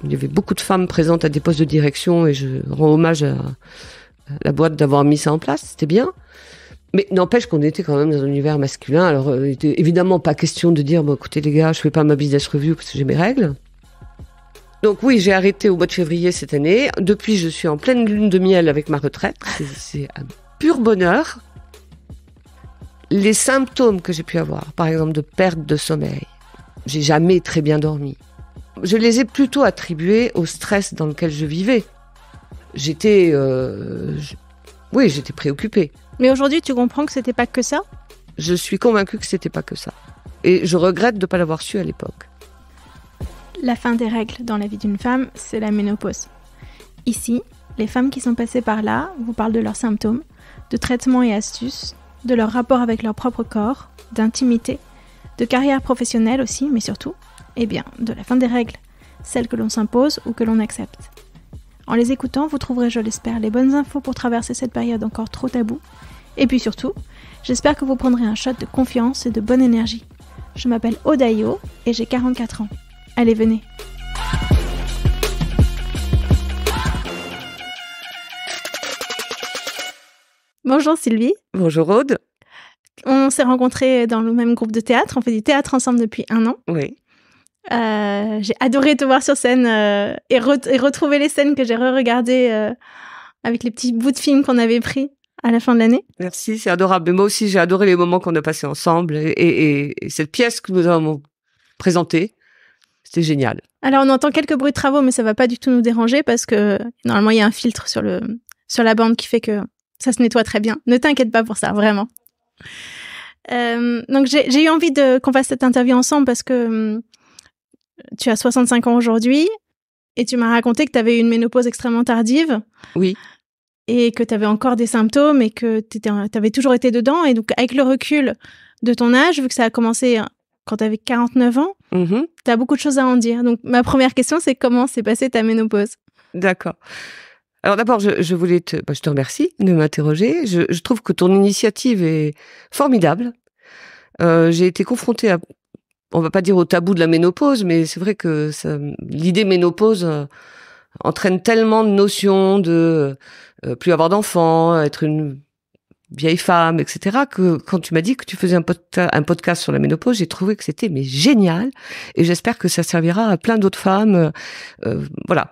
Il y avait beaucoup de femmes présentes à des postes de direction et je rends hommage à la boîte d'avoir mis ça en place, c'était bien. Mais n'empêche qu'on était quand même dans un univers masculin. Alors, il n'était évidemment pas question de dire, bon, écoutez les gars, je fais pas ma business review parce que j'ai mes règles. Donc oui, j'ai arrêté au mois de février cette année. Depuis, je suis en pleine lune de miel avec ma retraite. C'est un pur bonheur. Les symptômes que j'ai pu avoir, par exemple de perte de sommeil, j'ai jamais très bien dormi. Je les ai plutôt attribués au stress dans lequel je vivais. J'étais préoccupée. Mais aujourd'hui, tu comprends que c'était pas que ça ? Je suis convaincue que c'était pas que ça. Et je regrette de pas l'avoir su à l'époque. La fin des règles dans la vie d'une femme, c'est la ménopause. Ici, les femmes qui sont passées par là vous parlent de leurs symptômes, de traitements et astuces, de leur rapport avec leur propre corps, d'intimité, de carrière professionnelle aussi, mais surtout, de la fin des règles, celles que l'on s'impose ou que l'on accepte. En les écoutant, vous trouverez, je l'espère, les bonnes infos pour traverser cette période encore trop taboue. Et puis surtout, j'espère que vous prendrez un shot de confiance et de bonne énergie. Je m'appelle Odayo et j'ai 44 ans. Allez, venez. Bonjour Sylvie. Bonjour Aude. On s'est rencontrés dans le même groupe de théâtre. On fait du théâtre ensemble depuis 1 an. Oui. J'ai adoré te voir sur scène et retrouver les scènes que j'ai re-regardées avec les petits bouts de films qu'on avait pris à la fin de l'année. Merci, c'est adorable. Mais moi aussi, j'ai adoré les moments qu'on a passés ensemble et cette pièce que nous avons présentée. C'était génial. Alors, on entend quelques bruits de travaux, mais ça va pas du tout nous déranger parce que normalement, il y a un filtre sur la bande qui fait que ça se nettoie très bien. Ne t'inquiète pas pour ça, vraiment. Donc, j'ai eu envie qu'on fasse cette interview ensemble parce que tu as 65 ans aujourd'hui et tu m'as raconté que tu avais eu une ménopause extrêmement tardive. Oui. Et que tu avais encore des symptômes et que tu avais toujours été dedans. Et donc, avec le recul de ton âge, vu que ça a commencé quand tu avais 49 ans, tu as beaucoup de choses à en dire. Donc, ma première question, c'est comment s'est passée ta ménopause ? D'accord. Alors d'abord, je voulais je te remercie de m'interroger. Je trouve que ton initiative est formidable. J'ai été confrontée à, on va pas dire au tabou de la ménopause, mais c'est vrai que l'idée ménopause entraîne tellement de notions de plus avoir d'enfants, être une vieille femme, etc., que quand tu m'as dit que tu faisais un podcast sur la ménopause, j'ai trouvé que c'était génial, et j'espère que ça servira à plein d'autres femmes,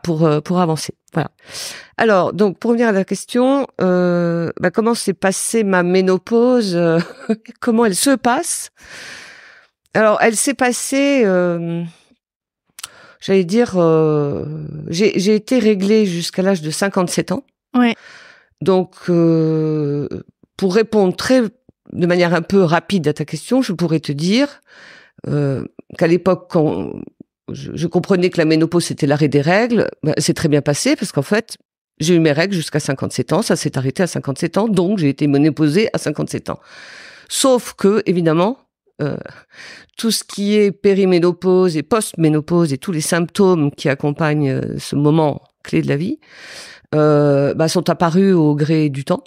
pour avancer. Voilà. Alors, donc, pour revenir à la question, comment s'est passée ma ménopause, comment elle se passe? Alors, elle s'est passée, j'allais dire, j'ai été réglée jusqu'à l'âge de 57 ans. Ouais. Donc, pour répondre de manière un peu rapide à ta question, je pourrais te dire qu'à l'époque, quand je comprenais que la ménopause c'était l'arrêt des règles, c'est très bien passé parce qu'en fait, j'ai eu mes règles jusqu'à 57 ans, ça s'est arrêté à 57 ans, donc j'ai été ménopausée à 57 ans. Sauf que, évidemment, tout ce qui est périménopause et post-ménopause et tous les symptômes qui accompagnent ce moment clé de la vie sont apparus au gré du temps.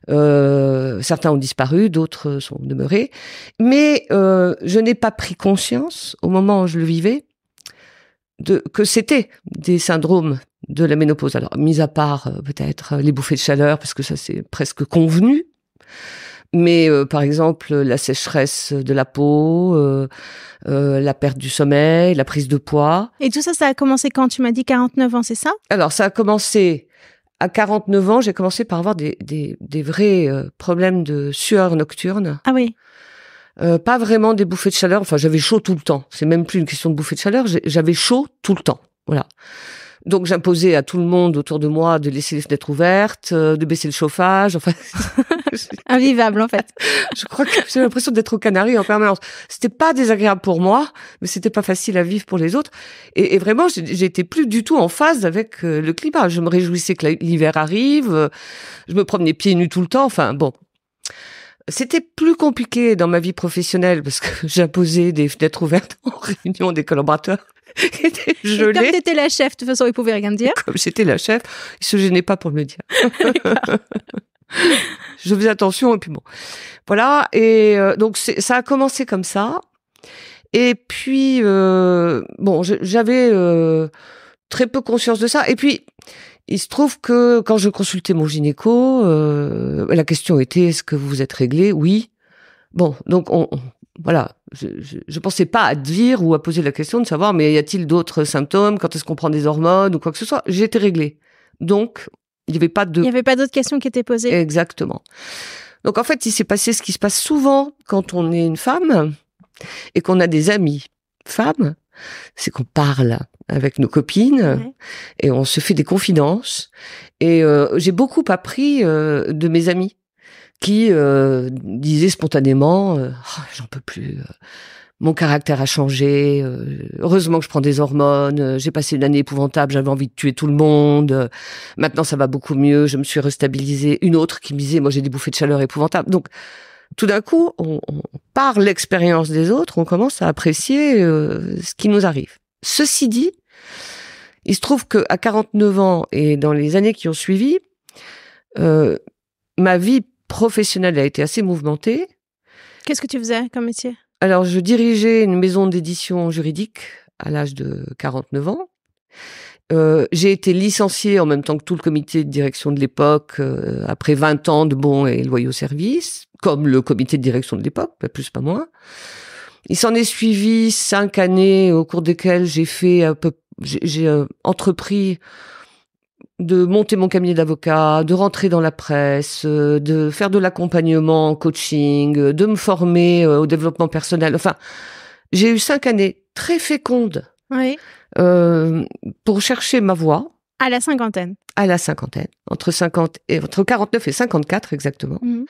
Certains ont disparu, d'autres sont demeurés. Mais je n'ai pas pris conscience, au moment où je le vivais, que c'était des syndromes de la ménopause. Alors, mis à part peut-être les bouffées de chaleur, parce que ça c'est presque convenu. Mais par exemple, la sécheresse de la peau, la perte du sommeil, la prise de poids. Et tout ça, ça a commencé quand? Tu m'as dit 49 ans, c'est ça? Alors, ça a commencé à 49 ans. J'ai commencé par avoir des vrais problèmes de sueur nocturne. Ah oui. Pas vraiment des bouffées de chaleur. Enfin, j'avais chaud tout le temps. C'est même plus une question de bouffées de chaleur. J'avais chaud tout le temps. Voilà. Donc, j'imposais à tout le monde autour de moi de laisser les fenêtres ouvertes, de baisser le chauffage. Enfin, invivable, en fait. Je crois que j'ai l'impression d'être aux Canaries en permanence. C'était pas désagréable pour moi, mais c'était pas facile à vivre pour les autres. Et vraiment, j'étais plus du tout en phase avec le climat. Je me réjouissais que l'hiver arrive. Je me promenais pieds nus tout le temps. Enfin, bon. C'était plus compliqué dans ma vie professionnelle parce que j'imposais des fenêtres ouvertes en réunion des collaborateurs. Était gelé. Comme t'étais la chef, de toute façon, ils pouvaient rien dire. Comme j'étais la chef, ils se gênaient pas pour me le dire. je faisais attention et puis bon, voilà. Et donc ça a commencé comme ça. Et puis bon, j'avais très peu conscience de ça. Et puis il se trouve que quand je consultais mon gynéco, la question était est-ce que vous vous êtes réglé? Oui. Bon, donc voilà, je pensais pas à dire ou à poser la question de savoir mais y a-t-il d'autres symptômes, quand est-ce qu'on prend des hormones ou quoi que ce soit. J'étais réglée. Donc il y avait pas d'autres questions qui étaient posées. Exactement. Donc en fait, il s'est passé ce qui se passe souvent quand on est une femme et qu'on a des amies femmes, c'est qu'on parle avec nos copines et on se fait des confidences. Et j'ai beaucoup appris de mes amies qui disaient spontanément oh, j'en peux plus, mon caractère a changé, heureusement que je prends des hormones, j'ai passé une année épouvantable, j'avais envie de tuer tout le monde, maintenant ça va beaucoup mieux, je me suis restabilisée. Une autre qui me disait moi j'ai des bouffées de chaleur épouvantables. Donc tout d'un coup, par l'expérience des autres, on commence à apprécier ce qui nous arrive. Ceci dit, il se trouve qu'à 49 ans et dans les années qui ont suivi, ma vie professionnelle a été assez mouvementée. Qu'est-ce que tu faisais comme métier? Alors, je dirigeais une maison d'édition juridique à l'âge de 49 ans. J'ai été licenciée en même temps que tout le comité de direction de l'époque, après 20 ans de bons et loyaux services, comme le comité de direction de l'époque, pas plus, pas moins. Il s'en est suivi 5 années au cours desquelles j'ai entrepris de monter mon cabinet d'avocat, de rentrer dans la presse, de faire de l'accompagnement, coaching, de me former au développement personnel. Enfin, j'ai eu 5 années très fécondes pour chercher ma voie. À la cinquantaine. À la cinquantaine. Entre 49 et 54 exactement. Mmh.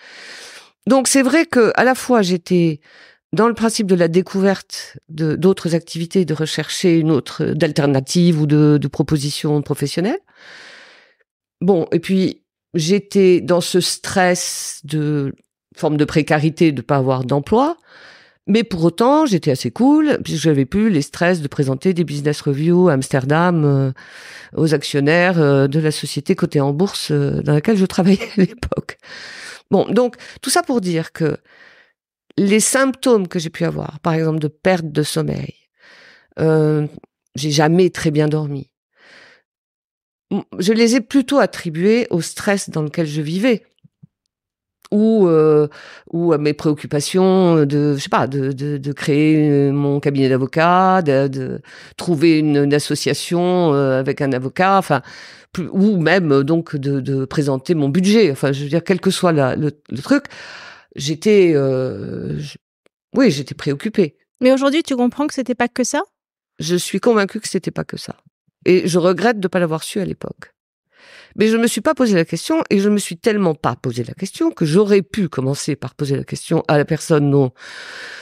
Donc c'est vrai que à la fois j'étais dans le principe de la découverte d'autres activités, de rechercher une autre d'alternative ou de propositions professionnelles. Bon, et puis j'étais dans ce stress de forme de précarité de pas avoir d'emploi, mais pour autant j'étais assez cool puisque j'avais plus les stress de présenter des business reviews à Amsterdam aux actionnaires de la société cotée en bourse dans laquelle je travaillais à l'époque. Bon, donc tout ça pour dire que les symptômes que j'ai pu avoir, par exemple de perte de sommeil, j'ai jamais très bien dormi. Je les ai plutôt attribués au stress dans lequel je vivais, ou à mes préoccupations de créer mon cabinet d'avocat, de trouver une association avec un avocat, enfin, ou même donc de présenter mon budget. Enfin, je veux dire, quel que soit le truc, j'étais préoccupée. Mais aujourd'hui, tu comprends que c'était pas que ça? Je suis convaincue que c'était pas que ça. Et je regrette de ne pas l'avoir su à l'époque. Mais je ne me suis pas posé la question, et je ne me suis tellement pas posé la question que j'aurais pu commencer par poser la question à la personne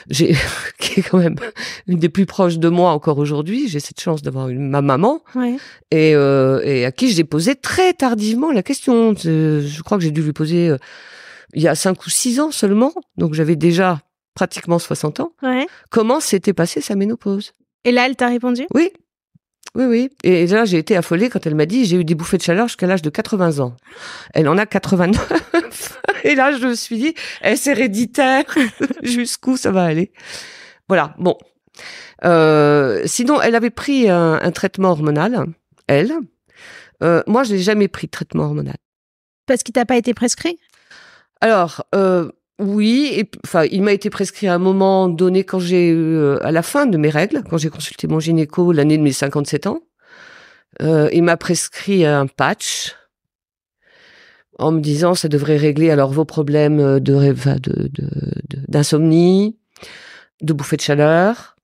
qui est quand même une des plus proches de moi encore aujourd'hui. J'ai cette chance d'avoir ma maman, et à qui j'ai posé très tardivement la question. Je crois que j'ai dû lui poser il y a 5 ou 6 ans seulement, donc j'avais déjà pratiquement 60 ans. Comment s'était passée sa ménopause? Et là, elle t'a répondu? Oui. Oui. Et là, j'ai été affolée quand elle m'a dit « J'ai eu des bouffées de chaleur jusqu'à l'âge de 80 ans. » Elle en a 89. Et là, je me suis dit « Est-ce héréditaire? Jusqu'où ça va aller ?» Voilà, bon. Sinon, elle avait pris un traitement hormonal, elle. Moi, je n'ai jamais pris de traitement hormonal. Parce qu'il t'a pas été prescrit? Alors, oui, enfin, il m'a été prescrit à un moment donné quand à la fin de mes règles, quand j'ai consulté mon gynéco l'année de mes 57 ans. Il m'a prescrit un patch en me disant ça devrait régler alors vos problèmes d'insomnie, de bouffées de chaleur.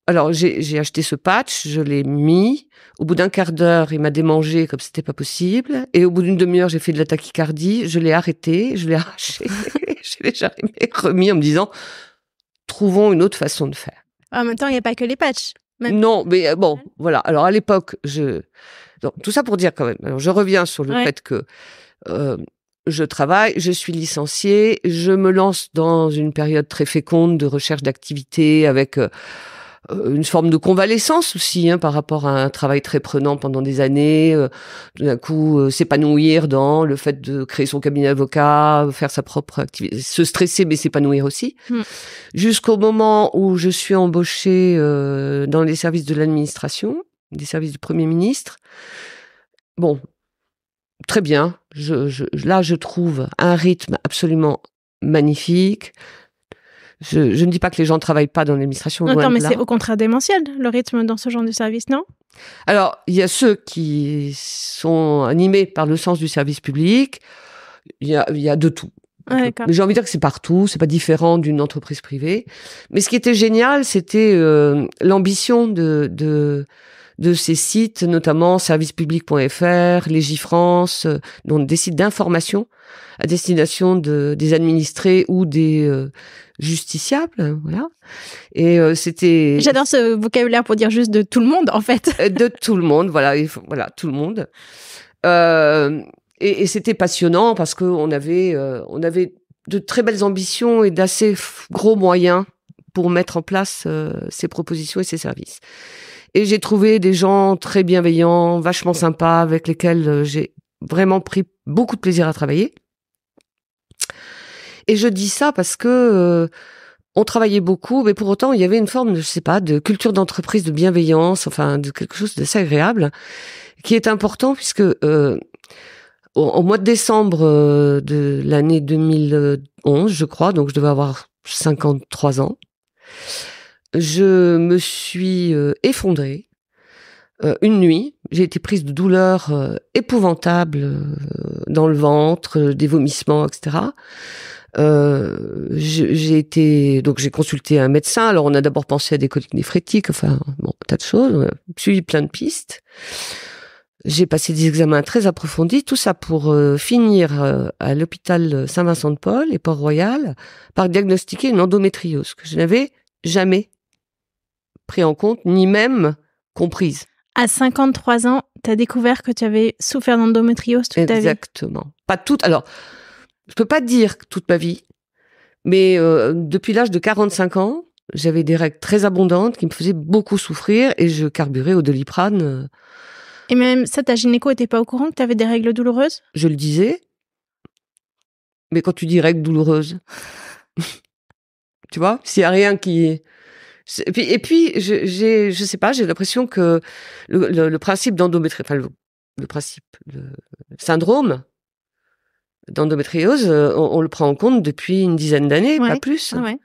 Alors j'ai acheté ce patch, je l'ai mis. Au bout d'un quart d'heure, il m'a démangé comme c'était pas possible. Et au bout d'une demi-heure, j'ai fait de la tachycardie. Je l'ai arrêté, je l'ai arraché. Je l'ai jamais remis en me disant trouvons une autre façon de faire. En même temps, il n'y a pas que les patchs. Non, mais bon, voilà. Alors à l'époque, donc, tout ça pour dire quand même. Alors je reviens sur le fait que je travaille, je suis licenciée, je me lance dans une période très féconde de recherche d'activité avec une forme de convalescence aussi, par rapport à un travail très prenant pendant des années. Tout d'un coup, s'épanouir dans le fait de créer son cabinet d'avocat, faire sa propre activité, se stresser mais s'épanouir aussi. Jusqu'au moment où je suis embauchée dans les services de l'administration, des services du Premier ministre. Bon, très bien. Là, je trouve un rythme absolument magnifique. Je ne dis pas que les gens ne travaillent pas dans l'administration. Attends, mais c'est au contraire démentiel, le rythme dans ce genre de service, non? Alors, il y a ceux qui sont animés par le sens du service public. Il y a de tout. Mais j'ai envie de dire que c'est partout, c'est pas différent d'une entreprise privée. Mais ce qui était génial, c'était l'ambition de ces sites, notamment servicepublic.fr, Légifrance, donc des sites d'information à destination des administrés ou des justiciables, voilà. Et c'était... J'adore ce vocabulaire pour dire juste de tout le monde, en fait. De tout le monde, voilà, tout le monde. Et c'était passionnant parce que on avait de très belles ambitions et d'assez gros moyens pour mettre en place ces propositions et ces services. Et j'ai trouvé des gens très bienveillants, vachement sympas, avec lesquels j'ai vraiment pris beaucoup de plaisir à travailler. Et je dis ça parce que on travaillait beaucoup, mais pour autant, il y avait une forme, je sais pas, de culture d'entreprise, de bienveillance, enfin, de quelque chose d'assez agréable, qui est important puisque au mois de décembre de l'année 2011, je crois, donc je devais avoir 53 ans, je me suis effondrée une nuit. J'ai été prise de douleurs épouvantables dans le ventre, des vomissements, etc. J'ai consulté un médecin. Alors on a d'abord pensé à des coliques néphrétiques, enfin bon, tas de choses. On a suivi plein de pistes. J'ai passé des examens très approfondis, tout ça pour finir à l'hôpital Saint-Vincent-de-Paul et Port-Royal par diagnostiquer une endométriose que je n'avais jamais pris en compte, ni même comprise. À 53 ans, tu as découvert que tu avais souffert d'endométriose toute ta vie. Exactement. Pas toute. Alors, je peux pas dire toute ma vie, mais depuis l'âge de 45 ans, j'avais des règles très abondantes qui me faisaient beaucoup souffrir et je carburais au Doliprane. Et même ça, ta gynéco était pas au courant que tu avais des règles douloureuses? Je le disais. Mais quand tu dis règles douloureuses, tu vois, s'il y a rien qui... Et puis je sais pas, j'ai l'impression que le principe d'endométriose, enfin le syndrome d'endométriose, on le prend en compte depuis une dizaine d'années, pas plus. Ouais.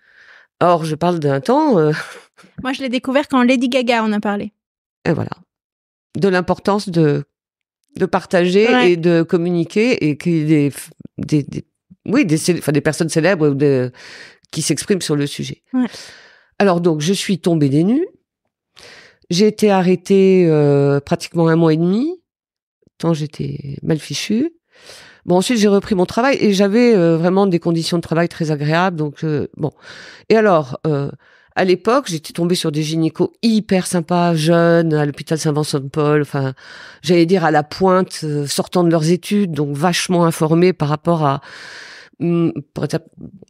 Or, je parle d'un temps... Moi, je l'ai découvert quand Lady Gaga en a parlé. Et voilà. De l'importance de partager et de communiquer et qu'il y ait des personnes célèbres qui s'expriment sur le sujet. Ouais. Alors donc, je suis tombée des nues. J'ai été arrêtée pratiquement 1 mois et demi, tant j'étais mal fichue. Bon, ensuite, j'ai repris mon travail et j'avais vraiment des conditions de travail très agréables. Donc, bon. Et alors, à l'époque, j'étais tombée sur des gynécos hyper sympas, jeunes, à l'hôpital Saint-Vincent-de-Paul. Enfin, j'allais dire à la pointe, sortant de leurs études, donc vachement informés par rapport à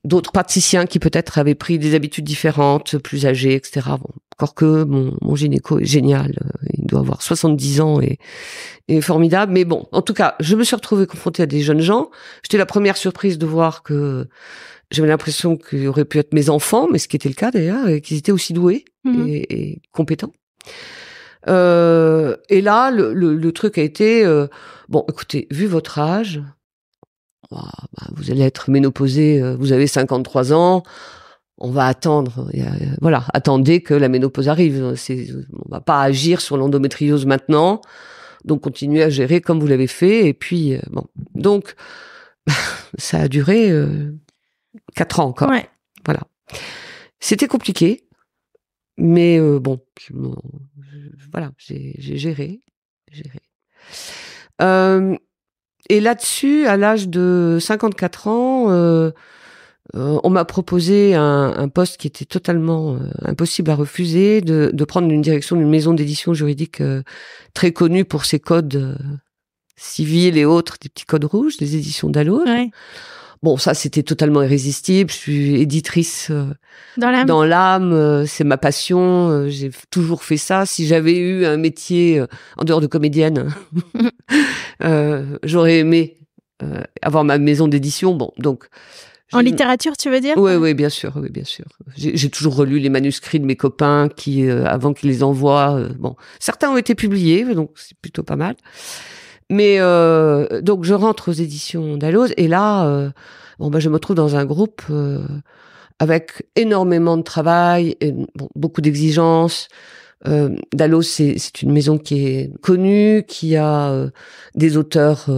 d'autres praticiens qui peut-être avaient pris des habitudes différentes, plus âgés, etc. Bon, encore que mon gynéco est génial, il doit avoir 70 ans et formidable. Mais bon, en tout cas, je me suis retrouvée confrontée à des jeunes gens. J'étais la première surprise de voir que j'avais l'impression qu'ils auraient pu être mes enfants, mais ce qui était le cas d'ailleurs, et qu'ils étaient aussi doués et compétents. Et là, le truc a été, bon, écoutez, vu votre âge, vous allez être ménopausée, vous avez 53 ans, on va attendre, voilà, attendez que la ménopause arrive. On va pas agir sur l'endométriose maintenant, donc continuez à gérer comme vous l'avez fait, et puis, bon. Donc, ça a duré 4 ans encore. Ouais. Voilà. C'était compliqué, mais bon, voilà, j'ai géré. Et là-dessus, à l'âge de 54 ans, on m'a proposé un poste qui était totalement impossible à refuser, de prendre une direction d'une maison d'édition juridique très connue pour ses codes civils et autres, des petits codes rouges, des éditions Dalloz. Ouais. Bon, ça, c'était totalement irrésistible. Je suis éditrice Dans l'âme. C'est ma passion. J'ai toujours fait ça. Si j'avais eu un métier en dehors de comédienne, j'aurais aimé avoir ma maison d'édition. Bon, donc... En littérature, tu veux dire? Oui, bien sûr, oui, bien sûr. J'ai toujours relu les manuscrits de mes copains qui, avant qu'ils les envoient. Bon, certains ont été publiés, donc c'est plutôt pas mal. Mais donc je rentre aux éditions Dalloz et là, je me retrouve dans un groupe avec énormément de travail, et, beaucoup d'exigences. Dalloz, c'est une maison qui est connue, qui a des auteurs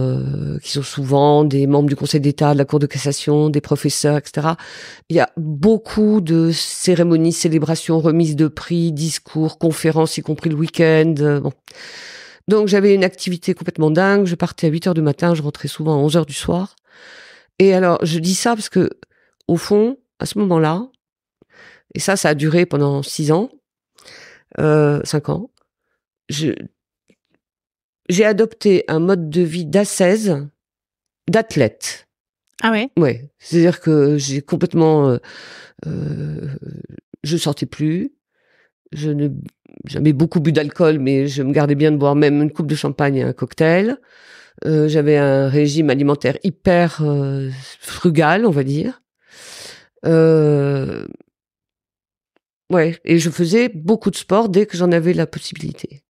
qui sont souvent des membres du Conseil d'État, de la Cour de cassation, des professeurs, etc. Il y a beaucoup de cérémonies, célébrations, remises de prix, discours, conférences, y compris le week-end. Bon. Donc j'avais une activité complètement dingue. Je partais à 8h du matin, je rentrais souvent à 11h du soir. Et alors, je dis ça parce que, au fond, à ce moment-là, et ça a duré pendant 6 ans, 5 ans, j'ai adopté un mode de vie d'ascèse, d'athlète. Ah ouais? Ouais. C'est-à-dire que j'ai complètement, je sortais plus. J'avais beaucoup bu d'alcool, mais je me gardais bien de boire même une coupe de champagne et un cocktail. J'avais un régime alimentaire hyper frugal, on va dire. Ouais, et je faisais beaucoup de sport dès que j'en avais la possibilité.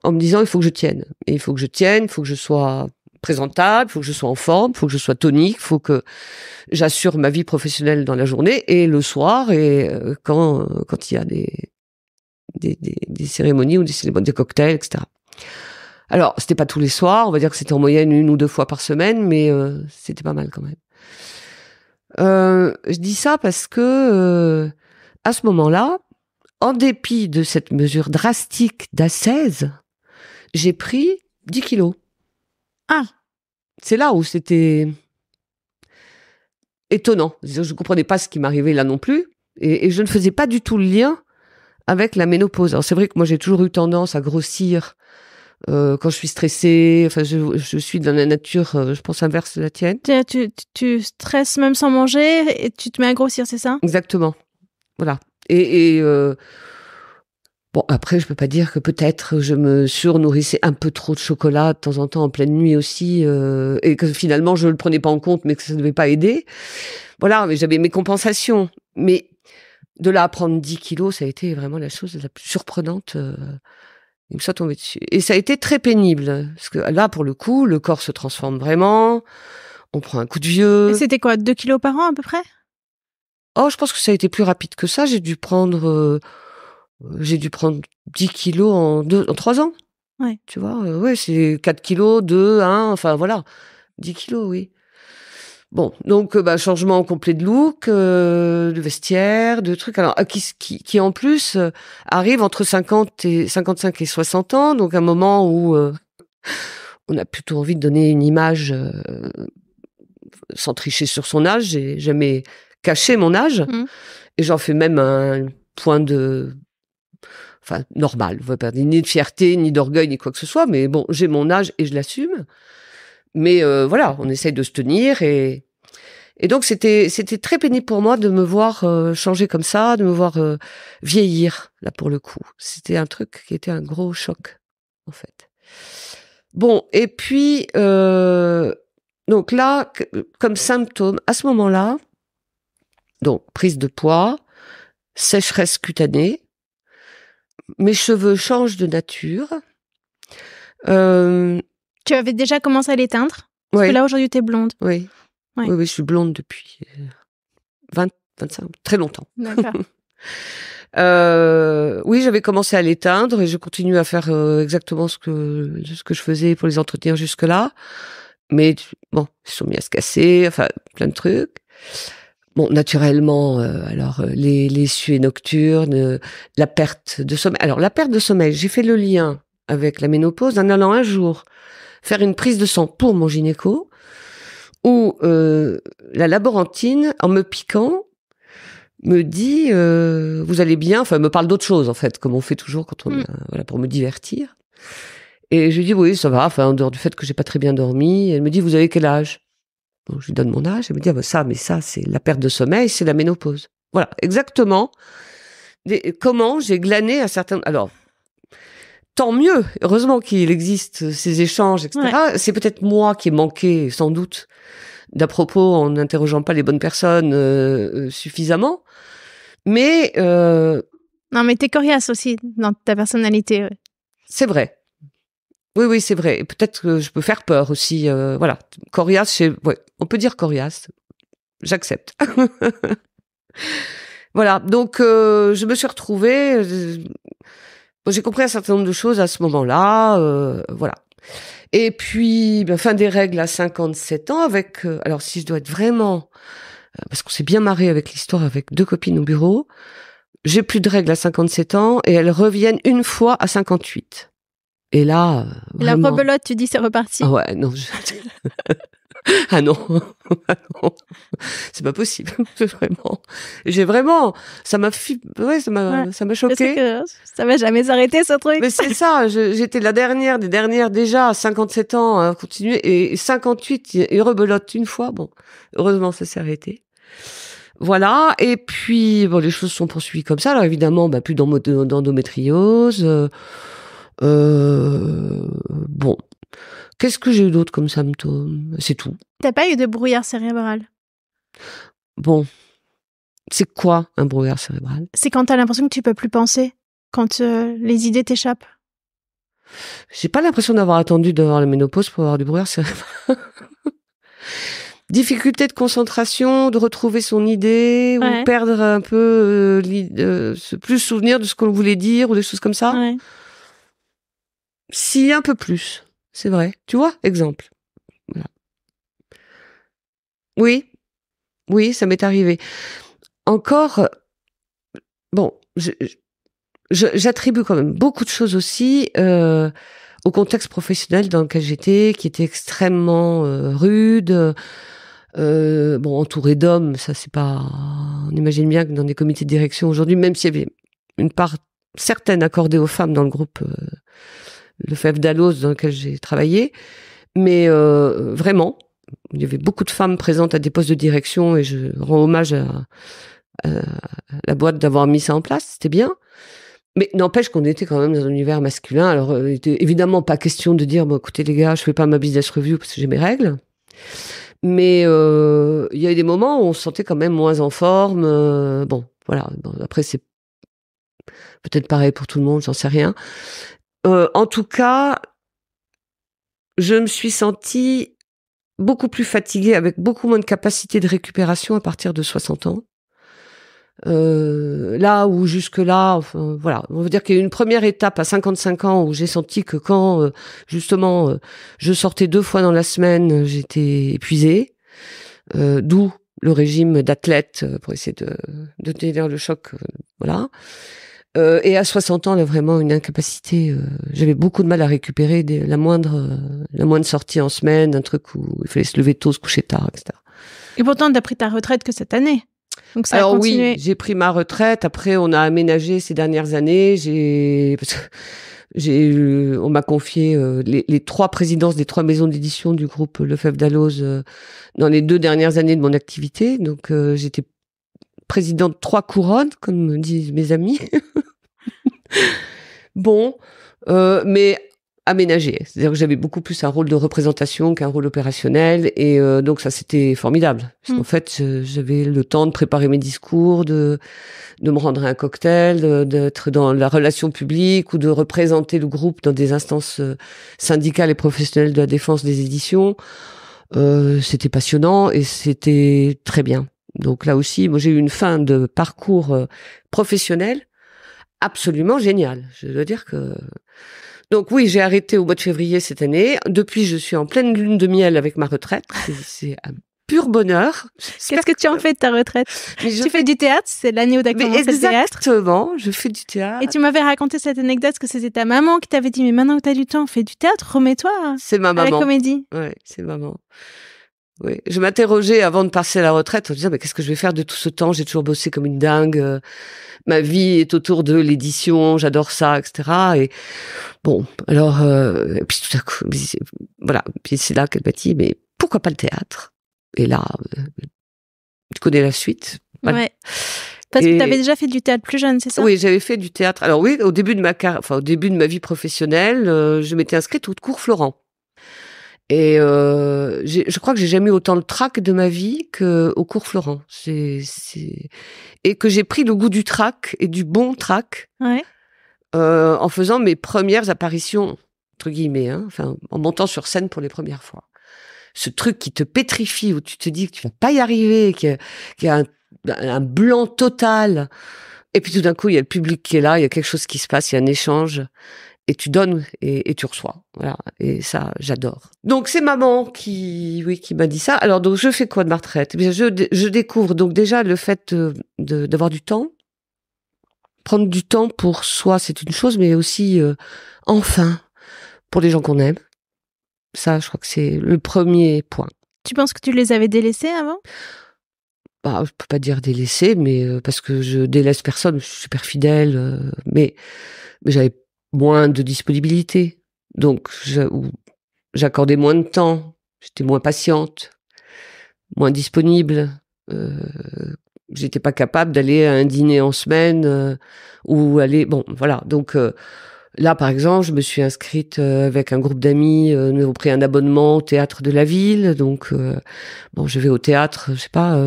En me disant, il faut que je tienne. Et il faut que je tienne, il faut que je sois présentable, il faut que je sois en forme, il faut que je sois tonique, il faut que j'assure ma vie professionnelle dans la journée et le soir et quand il y a des cérémonies ou des cocktails, etc. Alors, c'était pas tous les soirs, on va dire que c'était en moyenne 1 ou 2 fois par semaine, mais c'était pas mal quand même. Je dis ça parce que à ce moment-là, en dépit de cette mesure drastique d'ascèse, j'ai pris 10 kilos. Ah! C'est là où c'était étonnant. Je ne comprenais pas ce qui m'arrivait là non plus. Et je ne faisais pas du tout le lien avec la ménopause. Alors c'est vrai que moi j'ai toujours eu tendance à grossir quand je suis stressée. Enfin, je suis dans la nature, je pense, inverse de la tienne. Tu stresses même sans manger et tu te mets à grossir, c'est ça? Exactement. Voilà. Bon, après, je peux pas dire que peut-être je me surnourrissais un peu trop de chocolat de temps en temps en pleine nuit aussi, et que finalement je le prenais pas en compte, mais que ça ne devait pas aider. Voilà, mais j'avais mes compensations. Mais de là à prendre 10 kilos, ça a été vraiment la chose la plus surprenante. Il me soit tombé dessus. Et ça a été très pénible. Parce que là, pour le coup, le corps se transforme vraiment. On prend un coup de vieux. Et c'était quoi, 2 kilos par an à peu près? Oh, je pense que ça a été plus rapide que ça. J'ai dû prendre 10 kilos en 3 ans. Ouais. Tu vois, ouais, c'est 4 kilos, 2, 1, enfin voilà. 10 kilos, oui. Bon, donc, changement complet de look, de vestiaire, de trucs. Alors, qui en plus, arrive entre 55 et 60 ans. Donc, un moment où, on a plutôt envie de donner une image, sans tricher sur son âge. J'ai jamais caché mon âge. Et j'en fais même un point normal. On va pas dire ni de fierté, ni d'orgueil, ni quoi que ce soit. Mais bon, j'ai mon âge et je l'assume. Mais voilà, on essaye de se tenir et donc c'était très pénible pour moi de me voir changer comme ça, de me voir vieillir là pour le coup. C'était un truc qui était un gros choc en fait. Bon, et puis donc là, comme symptôme, à ce moment-là, donc prise de poids, sécheresse cutanée, mes cheveux changent de nature. Tu avais déjà commencé à les teindre? Parce que là, aujourd'hui, t'es blonde. Oui. Ouais. Oui, je suis blonde depuis 25, très longtemps. D'accord. Oui, j'avais commencé à les teindre et je continue à faire exactement ce que je faisais pour les entretenir jusque-là. Mais bon, ils sont mis à se casser, enfin, plein de trucs. Bon, naturellement, les suées nocturnes, la perte de sommeil. Alors, la perte de sommeil, j'ai fait le lien avec la ménopause en allant un jour faire une prise de sang pour mon gynéco, où la laborantine, en me piquant, me dit vous allez bien, enfin, elle me parle d'autre chose en fait, comme on fait toujours quand on voilà, pour me divertir. Et je lui dis oui, ça va, enfin, en dehors du fait que j'ai pas très bien dormi. Elle me dit vous avez quel âge? Bon, je lui donne mon âge, elle me dit, ça, c'est la perte de sommeil, c'est la ménopause. Voilà, exactement. Comment j'ai glané à certains... Alors, tant mieux, heureusement qu'il existe ces échanges, etc. Ouais. C'est peut-être moi qui ai manqué, sans doute, d'à propos en n'interrogeant pas les bonnes personnes suffisamment. Mais... Non, mais t'es coriace aussi dans ta personnalité. Ouais. C'est vrai. Oui, c'est vrai. Et peut-être que je peux faire peur aussi. Voilà, coriace, on peut dire coriace. J'accepte. Voilà, donc je me suis retrouvée... j'ai compris un certain nombre de choses à ce moment-là. Voilà. Et puis, fin des règles à 57 ans avec... alors, si je dois être vraiment... parce qu'on s'est bien marré avec l'histoire avec 2 copines au bureau. J'ai plus de règles à 57 ans et elles reviennent une fois à 58. Et là, vraiment... La rebelote, tu dis, c'est reparti. Ah ouais, non. Ah non. C'est pas possible. J'ai vraiment... Ça m'a choqué. Que ça va jamais s'arrêter, ce truc. Mais c'est ça. J'étais la dernière des dernières déjà à 57 ans à continuer. Et 58, il rebelote une fois. Bon, heureusement, ça s'est arrêté. Voilà, et puis les choses sont poursuivies comme ça. Alors évidemment, plus d'endométriose. Bon, qu'est-ce que j'ai eu d'autre comme symptômes ? C'est tout. T'as pas eu de brouillard cérébral ? Bon, c'est quoi un brouillard cérébral ? C'est quand t'as l'impression que tu peux plus penser, quand les idées t'échappent. J'ai pas l'impression d'avoir attendu d'avoir la ménopause pour avoir du brouillard cérébral. Difficulté de concentration, de retrouver son idée, ou perdre un peu, plus souvenir de ce qu'on voulait dire, ou des choses comme ça. Ouais. Si, un peu plus. C'est vrai. Tu vois, exemple. Voilà. Oui, ça m'est arrivé. Encore, bon, j'attribue quand même beaucoup de choses aussi au contexte professionnel dans lequel j'étais, qui était extrêmement rude. Entouré d'hommes, ça c'est pas... On imagine bien que dans des comités de direction aujourd'hui, même s'il y avait une part certaine accordée aux femmes dans le groupe le FEV Dalloz dans lequel j'ai travaillé, mais vraiment, il y avait beaucoup de femmes présentes à des postes de direction et je rends hommage à la boîte d'avoir mis ça en place, c'était bien. Mais n'empêche qu'on était quand même dans un univers masculin. Alors, il était évidemment pas question de dire, écoutez les gars, je fais pas ma business review parce que j'ai mes règles. Mais il y a eu des moments où on se sentait quand même moins en forme. Voilà. Bon, après, c'est peut-être pareil pour tout le monde, j'en sais rien. En tout cas, je me suis sentie beaucoup plus fatiguée, avec beaucoup moins de capacité de récupération à partir de 60 ans. Là où jusque-là, voilà, on veut dire qu'il y a eu une première étape à 55 ans où j'ai senti que quand justement je sortais 2 fois dans la semaine, j'étais épuisée, d'où le régime d'athlète pour essayer de tenir le choc, voilà. Et à 60 ans, là vraiment une incapacité, j'avais beaucoup de mal à récupérer la moindre sortie en semaine, un truc où il fallait se lever tôt, se coucher tard, etc. Et pourtant, t'as pris ta retraite que cette année. Donc ça Alors a continué. Oui, j'ai pris ma retraite. Après, on a aménagé ces dernières années. On m'a confié les 3 présidences des 3 maisons d'édition du groupe Lefebvre Dalloz dans les 2 dernières années de mon activité. Donc j'étais présidente 3 couronnes, comme disent mes amis. Bon, mais aménagé. C'est-à-dire que j'avais beaucoup plus un rôle de représentation qu'un rôle opérationnel. Et donc ça, c'était formidable. Parce qu'en fait, j'avais le temps de préparer mes discours, de me rendre à un cocktail, d'être dans la relation publique ou de représenter le groupe dans des instances syndicales et professionnelles de la défense des éditions. C'était passionnant et c'était très bien. Donc là aussi, moi, j'ai eu une fin de parcours professionnel absolument génial. Je dois dire que... Donc oui, j'ai arrêté au mois de février cette année. Depuis, je suis en pleine lune de miel avec ma retraite. C'est un pur bonheur. Qu'est-ce que tu en fais de ta retraite ? Tu fais du théâtre, c'est l'année où tu as commencé le théâtre. Exactement, je fais du théâtre. Et tu m'avais raconté cette anecdote que c'était ta maman qui t'avait dit « Mais maintenant que tu as du temps, fais du théâtre, remets-toi c'est ma maman. À la comédie. » Oui, c'est maman. Oui, je m'interrogeais avant de passer à la retraite en me disant mais qu'est-ce que je vais faire de tout ce temps ? J'ai toujours bossé comme une dingue. Ma vie est autour de l'édition, j'adore ça, etc. Et bon, alors, et puis tout à coup, voilà. Puis c'est là qu'elle m'a dit mais pourquoi pas le théâtre ? Et là, tu connais la suite. Voilà. Ouais. Parce que tu avais déjà fait du théâtre plus jeune, c'est ça? Oui, j'avais fait du théâtre. Alors oui, au début de ma vie professionnelle, je m'étais inscrite au cours Florent. Et je crois que j'ai jamais eu autant de trac de ma vie qu'au cours Florent. Et que j'ai pris le goût du trac et du bon trac en faisant mes premières apparitions, entre guillemets, hein, enfin, en montant sur scène pour les premières fois. Ce truc qui te pétrifie, où tu te dis que tu vas pas y arriver, qu'il y a un blanc total. Et puis tout d'un coup, il y a le public qui est là, il y a quelque chose qui se passe, il y a un échange. Et tu donnes et tu reçois. Voilà. Et ça, j'adore. Donc, c'est maman qui m'a dit ça. Alors, donc, je fais quoi de ma retraite? Eh bien, je découvre donc déjà le fait d'avoir du temps. Prendre du temps pour soi, c'est une chose, mais aussi, enfin, pour les gens qu'on aime. Ça, je crois que c'est le premier point. Tu penses que tu les avais délaissés avant? Bah, je peux pas dire délaissés, mais parce que je délaisse personne, je suis super fidèle, mais j'avais moins de disponibilité. Donc, j'accordais moins de temps, j'étais moins patiente, moins disponible. J'étais pas capable d'aller à un dîner en semaine ou aller... Bon, voilà. Donc, là, par exemple, je me suis inscrite avec un groupe d'amis, nous avons pris un abonnement au théâtre de la ville. Donc, bon, je vais au théâtre, je sais pas,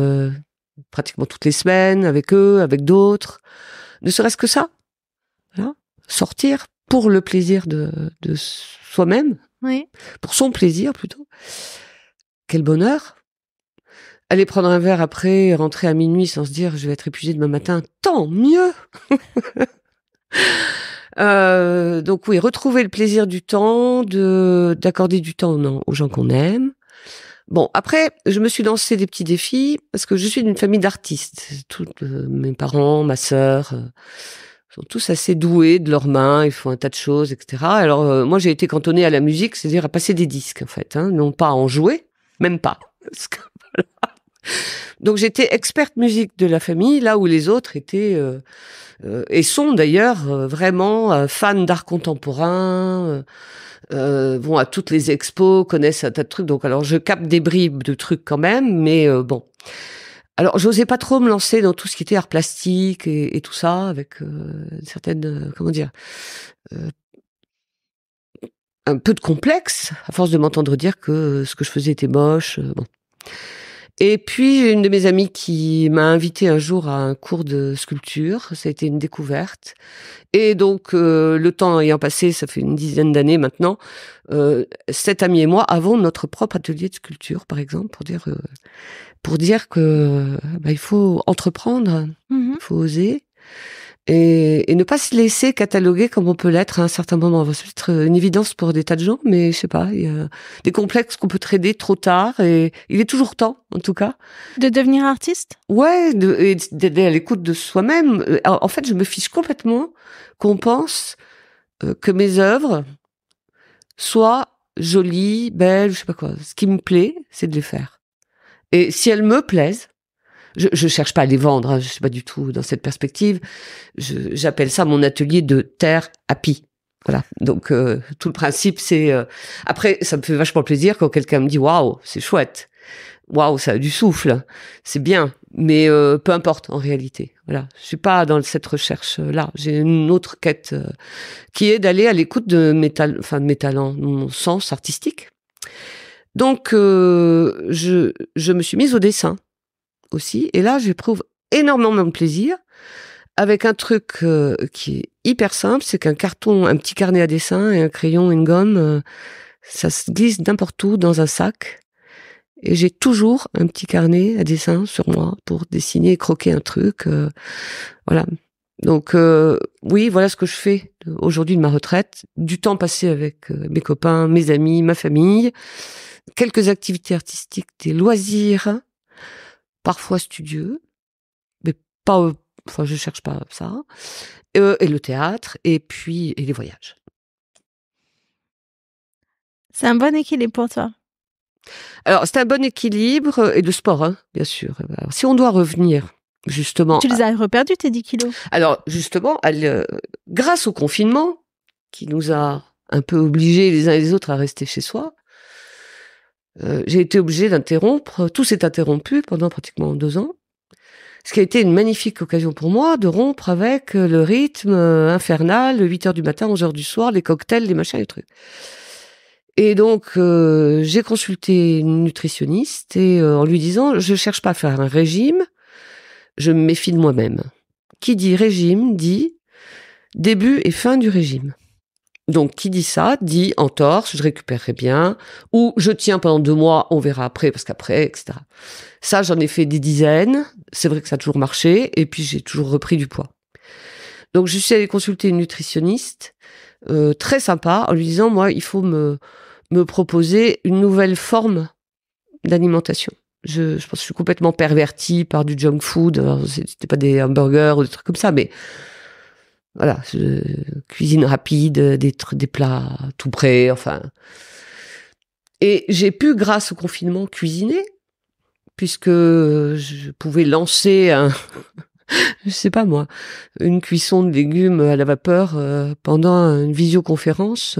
pratiquement toutes les semaines avec eux, avec d'autres. Ne serait-ce que ça. Voilà. Sortir pour le plaisir de soi-même. Oui. Pour son plaisir, plutôt. Quel bonheur. Aller prendre un verre après, rentrer à minuit sans se dire je vais être épuisée demain matin. Tant mieux. Donc oui, retrouver le plaisir du temps, d'accorder du temps aux gens qu'on aime. Bon, après, je me suis lancé des petits défis parce que je suis d'une famille d'artistes. Tous mes parents, ma sœur, sont tous assez doués de leurs mains, ils font un tas de choses, etc. Alors moi, j'ai été cantonnée à la musique, c'est-à-dire à passer des disques, en fait, hein, non pas à en jouer, même pas. Parce que, voilà. Donc j'étais experte musique de la famille, là où les autres étaient et sont d'ailleurs vraiment fans d'art contemporain. Vont à toutes les expos, connaissent un tas de trucs. Donc, alors, je capte des bribes de trucs quand même, mais bon. Alors, j'osais pas trop me lancer dans tout ce qui était art plastique et tout ça, avec certaines, comment dire, un peu de complexe, à force de m'entendre dire que ce que je faisais était moche. Bon. Et puis, j'ai une de mes amies qui m'a invitée un jour à un cours de sculpture. Ça a été une découverte. Et donc, le temps ayant passé, ça fait une dizaine d'années maintenant, cette amie et moi avons notre propre atelier de sculpture, par exemple, pour dire que il faut entreprendre, il faut oser. Et ne pas se laisser cataloguer comme on peut l'être à un certain moment. C'est peut-être une évidence pour des tas de gens, mais je sais pas, il y a des complexes qu'on peut trader trop tard et il est toujours temps, en tout cas. De devenir artiste? Ouais, d'être à l'écoute de soi-même. En fait, je me fiche complètement qu'on pense que mes œuvres soient jolies, belles, je sais pas quoi. Ce qui me plaît, c'est de les faire. Et si elles me plaisent, je cherche pas à les vendre, hein, je suis pas du tout dans cette perspective. J'appelle ça mon atelier de terre happy. Voilà. Donc tout le principe, c'est après ça me fait vachement plaisir quand quelqu'un me dit waouh, c'est chouette, waouh, ça a du souffle, c'est bien. Mais peu importe en réalité. Voilà, je suis pas dans cette recherche là. J'ai une autre quête qui est d'aller à l'écoute de mes talents, de mon sens artistique. Donc je me suis mise au dessin aussi. Et là, j'éprouve énormément de plaisir avec un truc qui est hyper simple, c'est qu'un carton, un petit carnet à dessin et un crayon, une gomme, ça se glisse n'importe où dans un sac. Et j'ai toujours un petit carnet à dessin sur moi pour dessiner et croquer un truc. Voilà. Donc oui, voilà ce que je fais aujourd'hui de ma retraite. Du temps passé avec mes copains, mes amis, ma famille. Quelques activités artistiques, des loisirs, parfois studieux, mais pas, enfin, je cherche pas ça. Et le théâtre, et puis, et les voyages. C'est un bon équilibre pour toi? Alors, c'est un bon équilibre, et le sport, hein, bien sûr. Alors, si on doit revenir, justement... Tu les as reperdus, tes 10 kilos? Alors, justement, grâce au confinement, qui nous a un peu obligés les uns et les autres à rester chez soi, j'ai été obligée d'interrompre. Tout s'est interrompu pendant pratiquement 2 ans. Ce qui a été une magnifique occasion pour moi de rompre avec le rythme infernal, 8h du matin, 11h du soir, les cocktails, les machins, les trucs. Et donc, j'ai consulté une nutritionniste et en lui disant, je cherche pas à faire un régime, je me méfie de moi-même. Qui dit régime dit début et fin du régime. Donc, qui dit ça, dit entorse, je récupérerai bien, ou je tiens pendant 2 mois, on verra après, parce qu'après, etc. Ça, j'en ai fait des dizaines. C'est vrai que ça a toujours marché, et puis j'ai toujours repris du poids. Donc, je suis allée consulter une nutritionniste, très sympa, en lui disant, moi, il faut me proposer une nouvelle forme d'alimentation. Je pense que je suis complètement pervertie par du junk food. Alors, c'était pas des hamburgers ou des trucs comme ça, mais voilà, cuisine rapide, des plats tout prêts, enfin. Et j'ai pu, grâce au confinement, cuisiner, puisque je pouvais lancer je sais pas moi, une cuisson de légumes à la vapeur pendant une visioconférence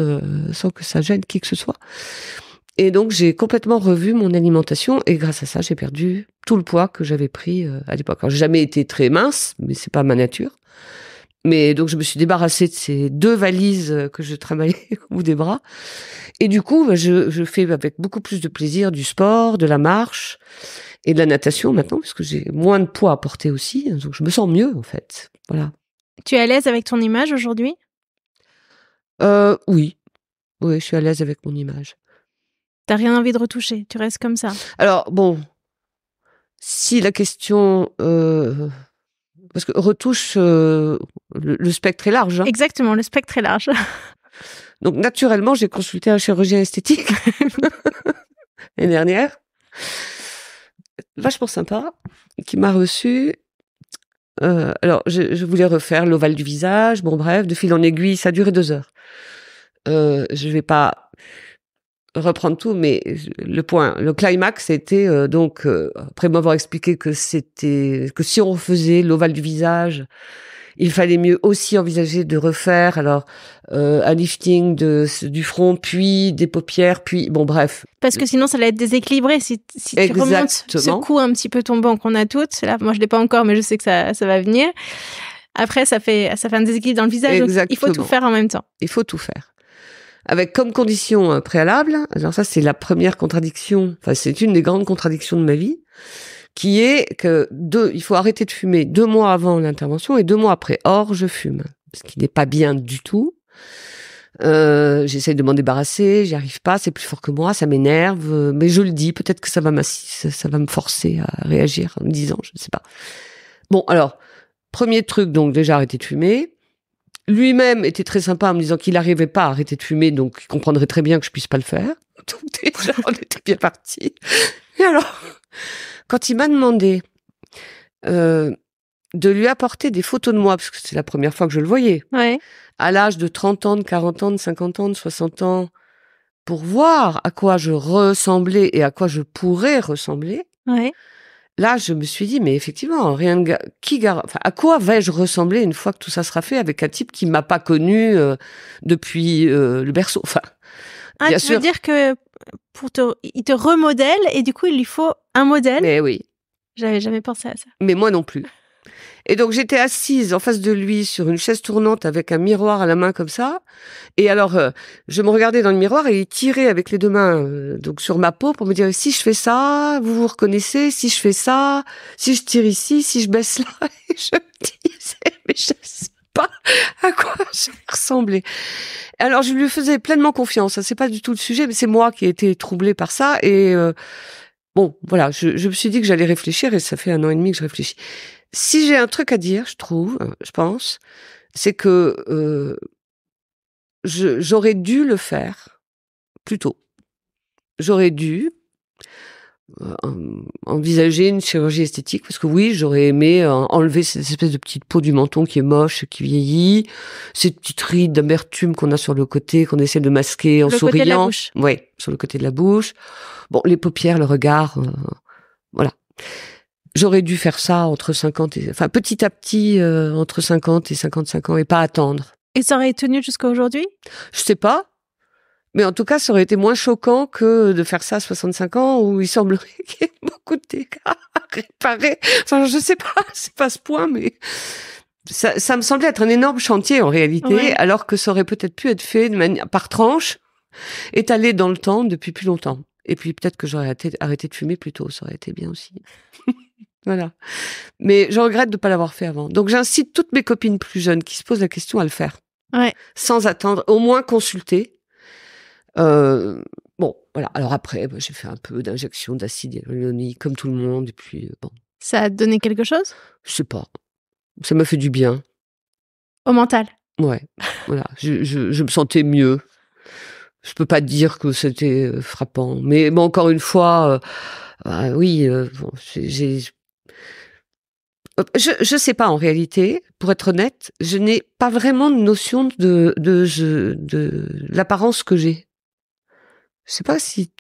sans que ça gêne qui que ce soit. Et donc, j'ai complètement revu mon alimentation et grâce à ça, j'ai perdu tout le poids que j'avais pris à l'époque. Alors, j'ai jamais été très mince, mais c'est pas ma nature. Mais donc, je me suis débarrassée de ces 2 valises que je travaillais au bout des bras. Et du coup, je fais avec beaucoup plus de plaisir du sport, de la marche et de la natation maintenant, parce que j'ai moins de poids à porter aussi. Donc, je me sens mieux, en fait. Voilà. Tu es à l'aise avec ton image aujourd'hui ? Oui. Oui, je suis à l'aise avec mon image. T'as rien envie de retoucher, tu restes comme ça. Alors, bon, si la question... parce que retouche, le spectre est large. Hein. Exactement, le spectre est large. Donc, naturellement, j'ai consulté un chirurgien esthétique l'année dernière. Vachement sympa, qui m'a reçu. Alors, je voulais refaire l'ovale du visage. Bon, bref, de fil en aiguille, ça a duré 2 heures. Je vais pas reprendre tout, mais le climax, c'était donc après m'avoir expliqué que si on faisait l'ovale du visage, il fallait mieux aussi envisager de refaire alors un lifting du front, puis des paupières, puis bon bref. Parce que sinon ça allait être déséquilibré si tu remontes ce cou un petit peu tombant qu'on a toutes. Là, moi je l'ai pas encore, mais je sais que ça va venir. Après ça fait un déséquilibre dans le visage. Donc il faut tout faire en même temps. Il faut tout faire. Avec comme condition préalable, alors ça c'est la première contradiction, enfin c'est une des grandes contradictions de ma vie, qui est que il faut arrêter de fumer 2 mois avant l'intervention et 2 mois après. Or, je fume, ce qui n'est pas bien du tout. J'essaye de m'en débarrasser, j'y arrive pas, c'est plus fort que moi, ça m'énerve, mais je le dis, peut-être que ça va me forcer à réagir en me disant, je ne sais pas. Bon, alors, premier truc, donc déjà arrêter de fumer. Lui-même était très sympa en me disant qu'il n'arrivait pas à arrêter de fumer, donc il comprendrait très bien que je puisse pas le faire. Donc déjà, on était bien partis. Et alors, quand il m'a demandé de lui apporter des photos de moi, parce que c'est la première fois que je le voyais, ouais. À l'âge de 30 ans, de 40 ans, de 50 ans, de 60 ans, pour voir à quoi je ressemblais et à quoi je pourrais ressembler, ouais. Là, je me suis dit, mais effectivement, à quoi vais-je ressembler une fois que tout ça sera fait avec un type qui m'a pas connu depuis le berceau. Enfin, bien sûr. Tu veux dire que il te remodèle et du coup, il lui faut un modèle. Mais oui. J'avais jamais pensé à ça. Mais moi non plus. Et donc, j'étais assise en face de lui sur une chaise tournante avec un miroir à la main comme ça. Et alors, je me regardais dans le miroir et il tirait avec les 2 mains donc sur ma peau pour me dire si je fais ça, vous vous reconnaissez, si je fais ça, si je tire ici, si je baisse là. Et je me disais, mais je sais pas à quoi je vais ressembler. Alors, je lui faisais pleinement confiance. C'est pas du tout le sujet, mais c'est moi qui ai été troublée par ça. Et bon, voilà, je me suis dit que j'allais réfléchir et ça fait 1 an et demi que je réfléchis. Si j'ai un truc à dire, je pense, c'est que j'aurais dû le faire plus tôt. J'aurais dû envisager une chirurgie esthétique, parce que oui, j'aurais aimé enlever cette espèce de petite peau du menton qui est moche, qui vieillit, ces petites rides d'amertume qu'on a sur le côté, qu'on essaie de masquer en souriant. Côté de la bouche. Oui, sur le côté de la bouche. Bon, les paupières, le regard, voilà. J'aurais dû faire ça petit à petit, entre 50 et 55 ans, et pas attendre. Et ça aurait tenu jusqu'à aujourd'hui ? Je sais pas. Mais en tout cas, ça aurait été moins choquant que de faire ça à 65 ans où il semblerait qu'il y ait beaucoup de dégâts à réparer. Enfin, je sais pas, c'est pas ce point, mais ça me semblait être un énorme chantier en réalité, alors que ça aurait peut-être pu être fait de manière par tranche, étalé dans le temps depuis plus longtemps. Et puis peut-être que j'aurais arrêté de fumer plus tôt, ça aurait été bien aussi. Voilà. Mais je regrette de pas l'avoir fait avant. Donc j'incite toutes mes copines plus jeunes qui se posent la question à le faire. Ouais. Sans attendre, au moins consulter. Bon, voilà. Alors après, j'ai fait un peu d'injection d'acide hyaluronique comme tout le monde. Et puis bon. Ça a donné quelque chose? Je sais pas. Ça m'a fait du bien. Au mental? Ouais. Voilà. Je me sentais mieux. Je peux pas dire que c'était frappant, mais bon, encore une fois, oui. Bon, je sais pas en réalité. Pour être honnête, je n'ai pas vraiment de notion de l'apparence que j'ai. Je sais pas si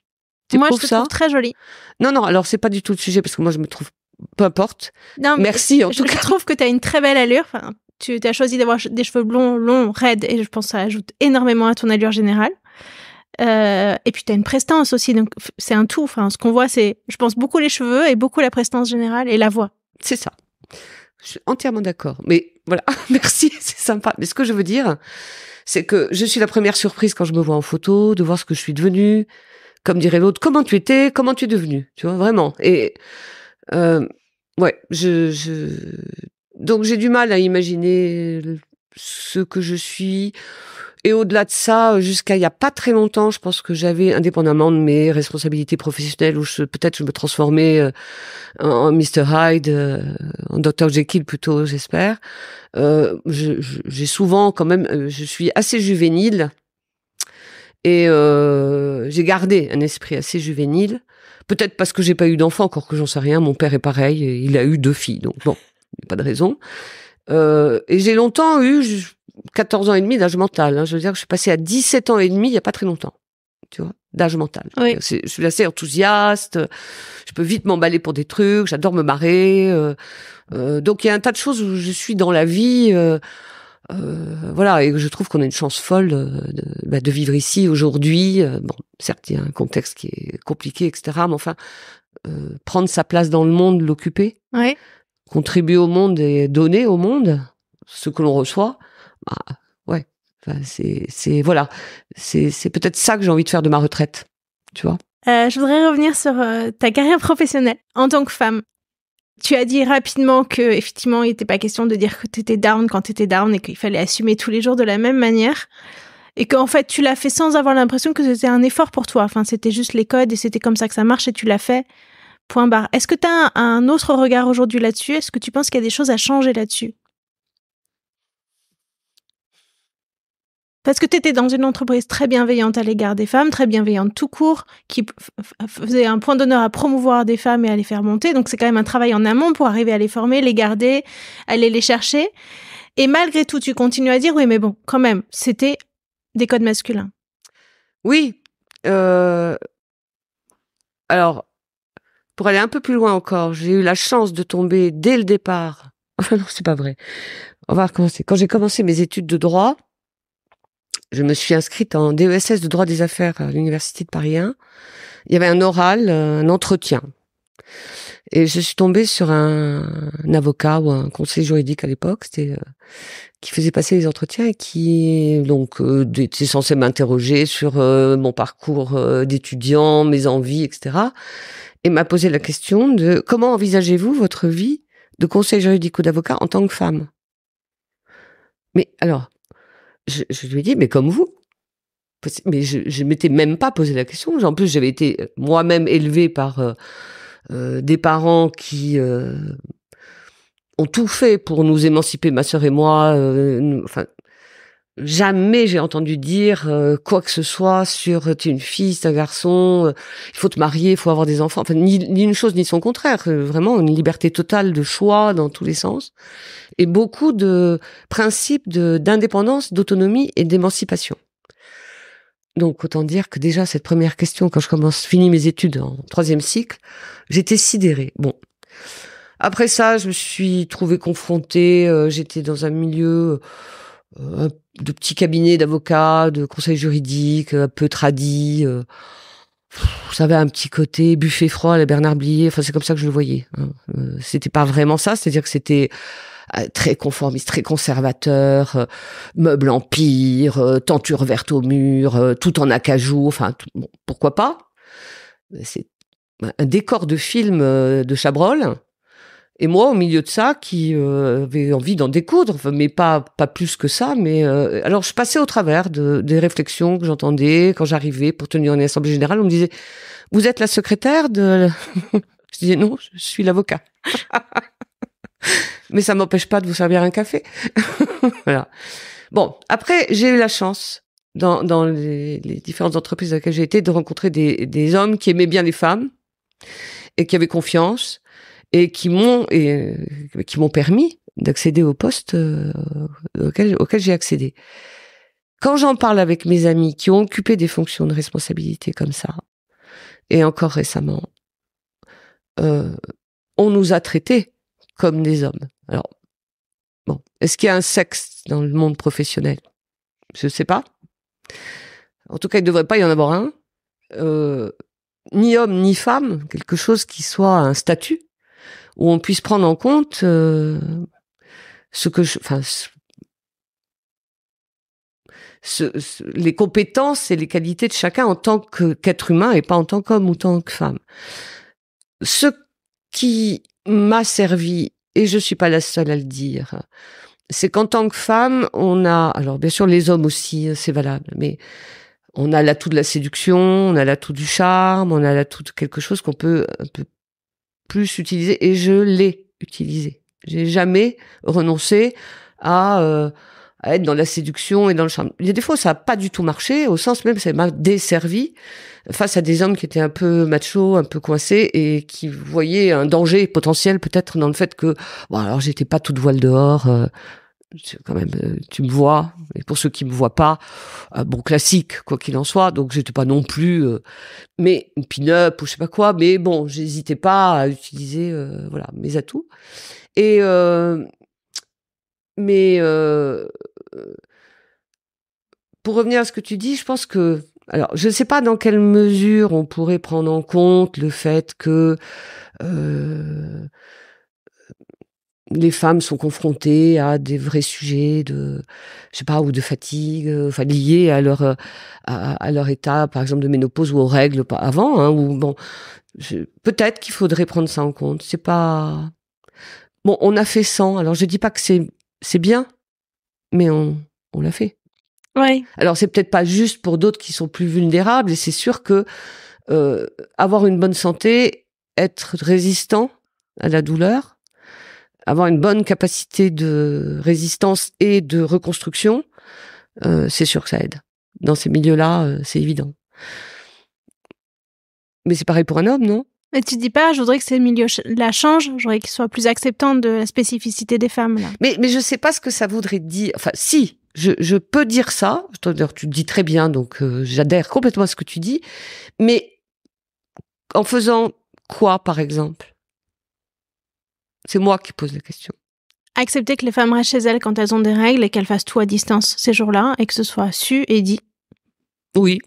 tu Moi, trouves je te ça. trouve très jolie. Non, alors c'est pas du tout le sujet parce que moi je me trouve, peu importe. Non, merci en tout cas. Je trouve que tu as une très belle allure. Enfin, tu as choisi d'avoir des cheveux blonds, longs, raides, et je pense que ça ajoute énormément à ton allure générale. Et puis tu as une prestance aussi, donc c'est un tout. Enfin, ce qu'on voit, c'est, je pense, beaucoup les cheveux et beaucoup la prestance générale et la voix. C'est ça. Je suis entièrement d'accord. Mais voilà, merci, c'est sympa. Mais ce que je veux dire, c'est que je suis la première surprise quand je me vois en photo, de voir ce que je suis devenue. Comme dirait l'autre, comment tu étais, comment tu es devenue, tu vois, vraiment. Et ouais, donc j'ai du mal à imaginer ce que je suis. Et au-delà de ça, jusqu'à il y a pas très longtemps, je pense que j'avais, indépendamment de mes responsabilités professionnelles, où peut-être je me transformais en Mr. Hyde, en Dr. Jekyll plutôt, j'espère. J'ai souvent quand même, je suis assez juvénile et j'ai gardé un esprit assez juvénile. Peut-être parce que j'ai pas eu d'enfant, encore que j'en sais rien. Mon père est pareil, il a eu 2 filles, donc bon, il n'y a pas de raison. Et j'ai longtemps eu 14 ans et demi d'âge mental. Hein. Je veux dire que je suis passée à 17 ans et demi il y a pas très longtemps, tu vois, d'âge mental. Oui. Je suis assez enthousiaste, je peux vite m'emballer pour des trucs, j'adore me marrer. Donc il y a un tas de choses où je suis dans la vie, voilà, et je trouve qu'on a une chance folle de vivre ici aujourd'hui. Bon, certes, il y a un contexte qui est compliqué, etc. Mais enfin, prendre sa place dans le monde, l'occuper, ouais. Contribuer au monde et donner au monde ce que l'on reçoit. Bah, ouais, enfin, c'est voilà, c'est peut-être ça que j'ai envie de faire de ma retraite, tu vois. Je voudrais revenir sur ta carrière professionnelle en tant que femme. Tu as dit rapidement que effectivement, il n'était pas question de dire que tu étais down quand tu étais down et qu'il fallait assumer tous les jours de la même manière. Et qu'en fait, tu l'as fait sans avoir l'impression que c'était un effort pour toi. Enfin, c'était juste les codes et c'était comme ça que ça marche et tu l'as fait. Point barre. Est-ce que tu as un autre regard aujourd'hui là-dessus? Est-ce que tu penses qu'il y a des choses à changer là-dessus? Parce que tu étais dans une entreprise très bienveillante à l'égard des femmes, très bienveillante tout court, qui faisait un point d'honneur à promouvoir des femmes et à les faire monter. Donc c'est quand même un travail en amont pour arriver à les former, les garder, aller les chercher. Et malgré tout, tu continues à dire, oui, mais bon, quand même, c'était des codes masculins. Oui. Alors, pour aller un peu plus loin encore, j'ai eu la chance de tomber dès le départ. Enfin non, c'est pas vrai. On va recommencer. Quand j'ai commencé mes études de droit, je me suis inscrite en DESS de droit des affaires à l'université de Paris 1. Il y avait un oral, un entretien. Et je suis tombée sur un avocat ou un conseiller juridique à l'époque, qui faisait passer les entretiens et qui donc était censé m'interroger sur mon parcours d'étudiant, mes envies, etc. Et m'a posé la question de comment envisagez-vous votre vie de conseiller juridique ou d'avocat en tant que femme? Mais alors, je lui ai dit, mais comme vous. Mais je m'étais même pas posé la question. En plus, j'avais été moi-même élevée par des parents qui ont tout fait pour nous émanciper, ma sœur et moi. Enfin, jamais j'ai entendu dire quoi que ce soit sur t'es une fille, c'est un garçon, il faut te marier, il faut avoir des enfants. Enfin, ni une chose ni son contraire. Vraiment une liberté totale de choix dans tous les sens. Et beaucoup de principes d'indépendance, d'autonomie et d'émancipation. Donc, autant dire que déjà, cette première question, quand je finis mes études en 3e cycle, j'étais sidérée. Bon. Après ça, je me suis trouvée confrontée, j'étais dans un milieu petits cabinets d'avocats, de conseils juridiques, un peu tradis. Ça avait un petit côté buffet froid à la Bernard Blier. Enfin, c'est comme ça que je le voyais. Hein. C'était pas vraiment ça. C'est-à-dire que c'était très conformiste, très conservateur, meubles en pire, tenture verte au mur, tout en acajou. Enfin, bon, pourquoi pas? C'est un décor de film de Chabrol. Et moi, au milieu de ça, qui avait envie d'en découdre, mais pas plus que ça. Mais alors, je passais au travers des réflexions que j'entendais quand j'arrivais pour tenir une assemblée générale. On me disait, vous êtes la secrétaire de... Je disais, non, je suis l'avocat. Mais ça m'empêche pas de vous servir un café. Voilà. Bon, après, j'ai eu la chance, dans les différentes entreprises dans lesquelles j'ai été, de rencontrer des hommes qui aimaient bien les femmes et qui avaient confiance et qui m'ont permis d'accéder au poste auquel j'ai accédé. Quand j'en parle avec mes amis qui ont occupé des fonctions de responsabilité comme ça, et encore récemment, on nous a traités comme des hommes. Alors, bon, est-ce qu'il y a un sexe dans le monde professionnel? Je ne sais pas. En tout cas, il ne devrait pas y en avoir un. Ni homme, ni femme, quelque chose qui soit un statut, où on puisse prendre en compte les compétences et les qualités de chacun en tant qu'être humain et pas en tant qu'homme ou en tant que femme. Ce qui m'a servi, et je suis pas la seule à le dire, c'est qu'en tant que femme, on a, alors bien sûr les hommes aussi, c'est valable, mais on a l'atout de la séduction, on a l'atout du charme, on a l'atout de quelque chose qu'on peut un peu plus utiliser, et je l'ai utilisé. J'ai jamais renoncé à être dans la séduction et dans le charme. Il y a des fois où ça n'a pas du tout marché, au sens même ça m'a desservi face à des hommes qui étaient un peu machos, un peu coincés et qui voyaient un danger potentiel peut-être dans le fait que, bon alors j'étais pas toute voile dehors, quand même, tu me vois, et pour ceux qui me voient pas, bon classique quoi qu'il en soit, donc j'étais pas non plus, mais une pin-up ou je sais pas quoi, mais bon j'hésitais pas à utiliser voilà mes atouts et mais pour revenir à ce que tu dis, je pense que, alors, je ne sais pas dans quelle mesure on pourrait prendre en compte le fait que les femmes sont confrontées à des vrais sujets de, je sais pas, ou de fatigue, enfin liés à leur état, par exemple de ménopause ou aux règles avant, hein, ou bon, peut-être qu'il faudrait prendre ça en compte. C'est pas bon, on a fait 100. Alors je dis pas que c'est bien, mais on l'a fait. Ouais. Alors c'est peut-être pas juste pour d'autres qui sont plus vulnérables, et c'est sûr que avoir une bonne santé, être résistant à la douleur, avoir une bonne capacité de résistance et de reconstruction, c'est sûr que ça aide. Dans ces milieux-là, c'est évident. Mais c'est pareil pour un homme, non? Mais tu dis pas, je voudrais que ces milieux-là changent, je voudrais qu'ils soient plus acceptants de la spécificité des femmes, là. Mais je sais pas ce que ça voudrait dire. Enfin, si, je peux dire ça. D'ailleurs, tu le dis très bien, donc j'adhère complètement à ce que tu dis. Mais en faisant quoi, par exemple? C'est moi qui pose la question. Accepter que les femmes restent chez elles quand elles ont des règles et qu'elles fassent tout à distance ces jours-là et que ce soit su et dit. Oui,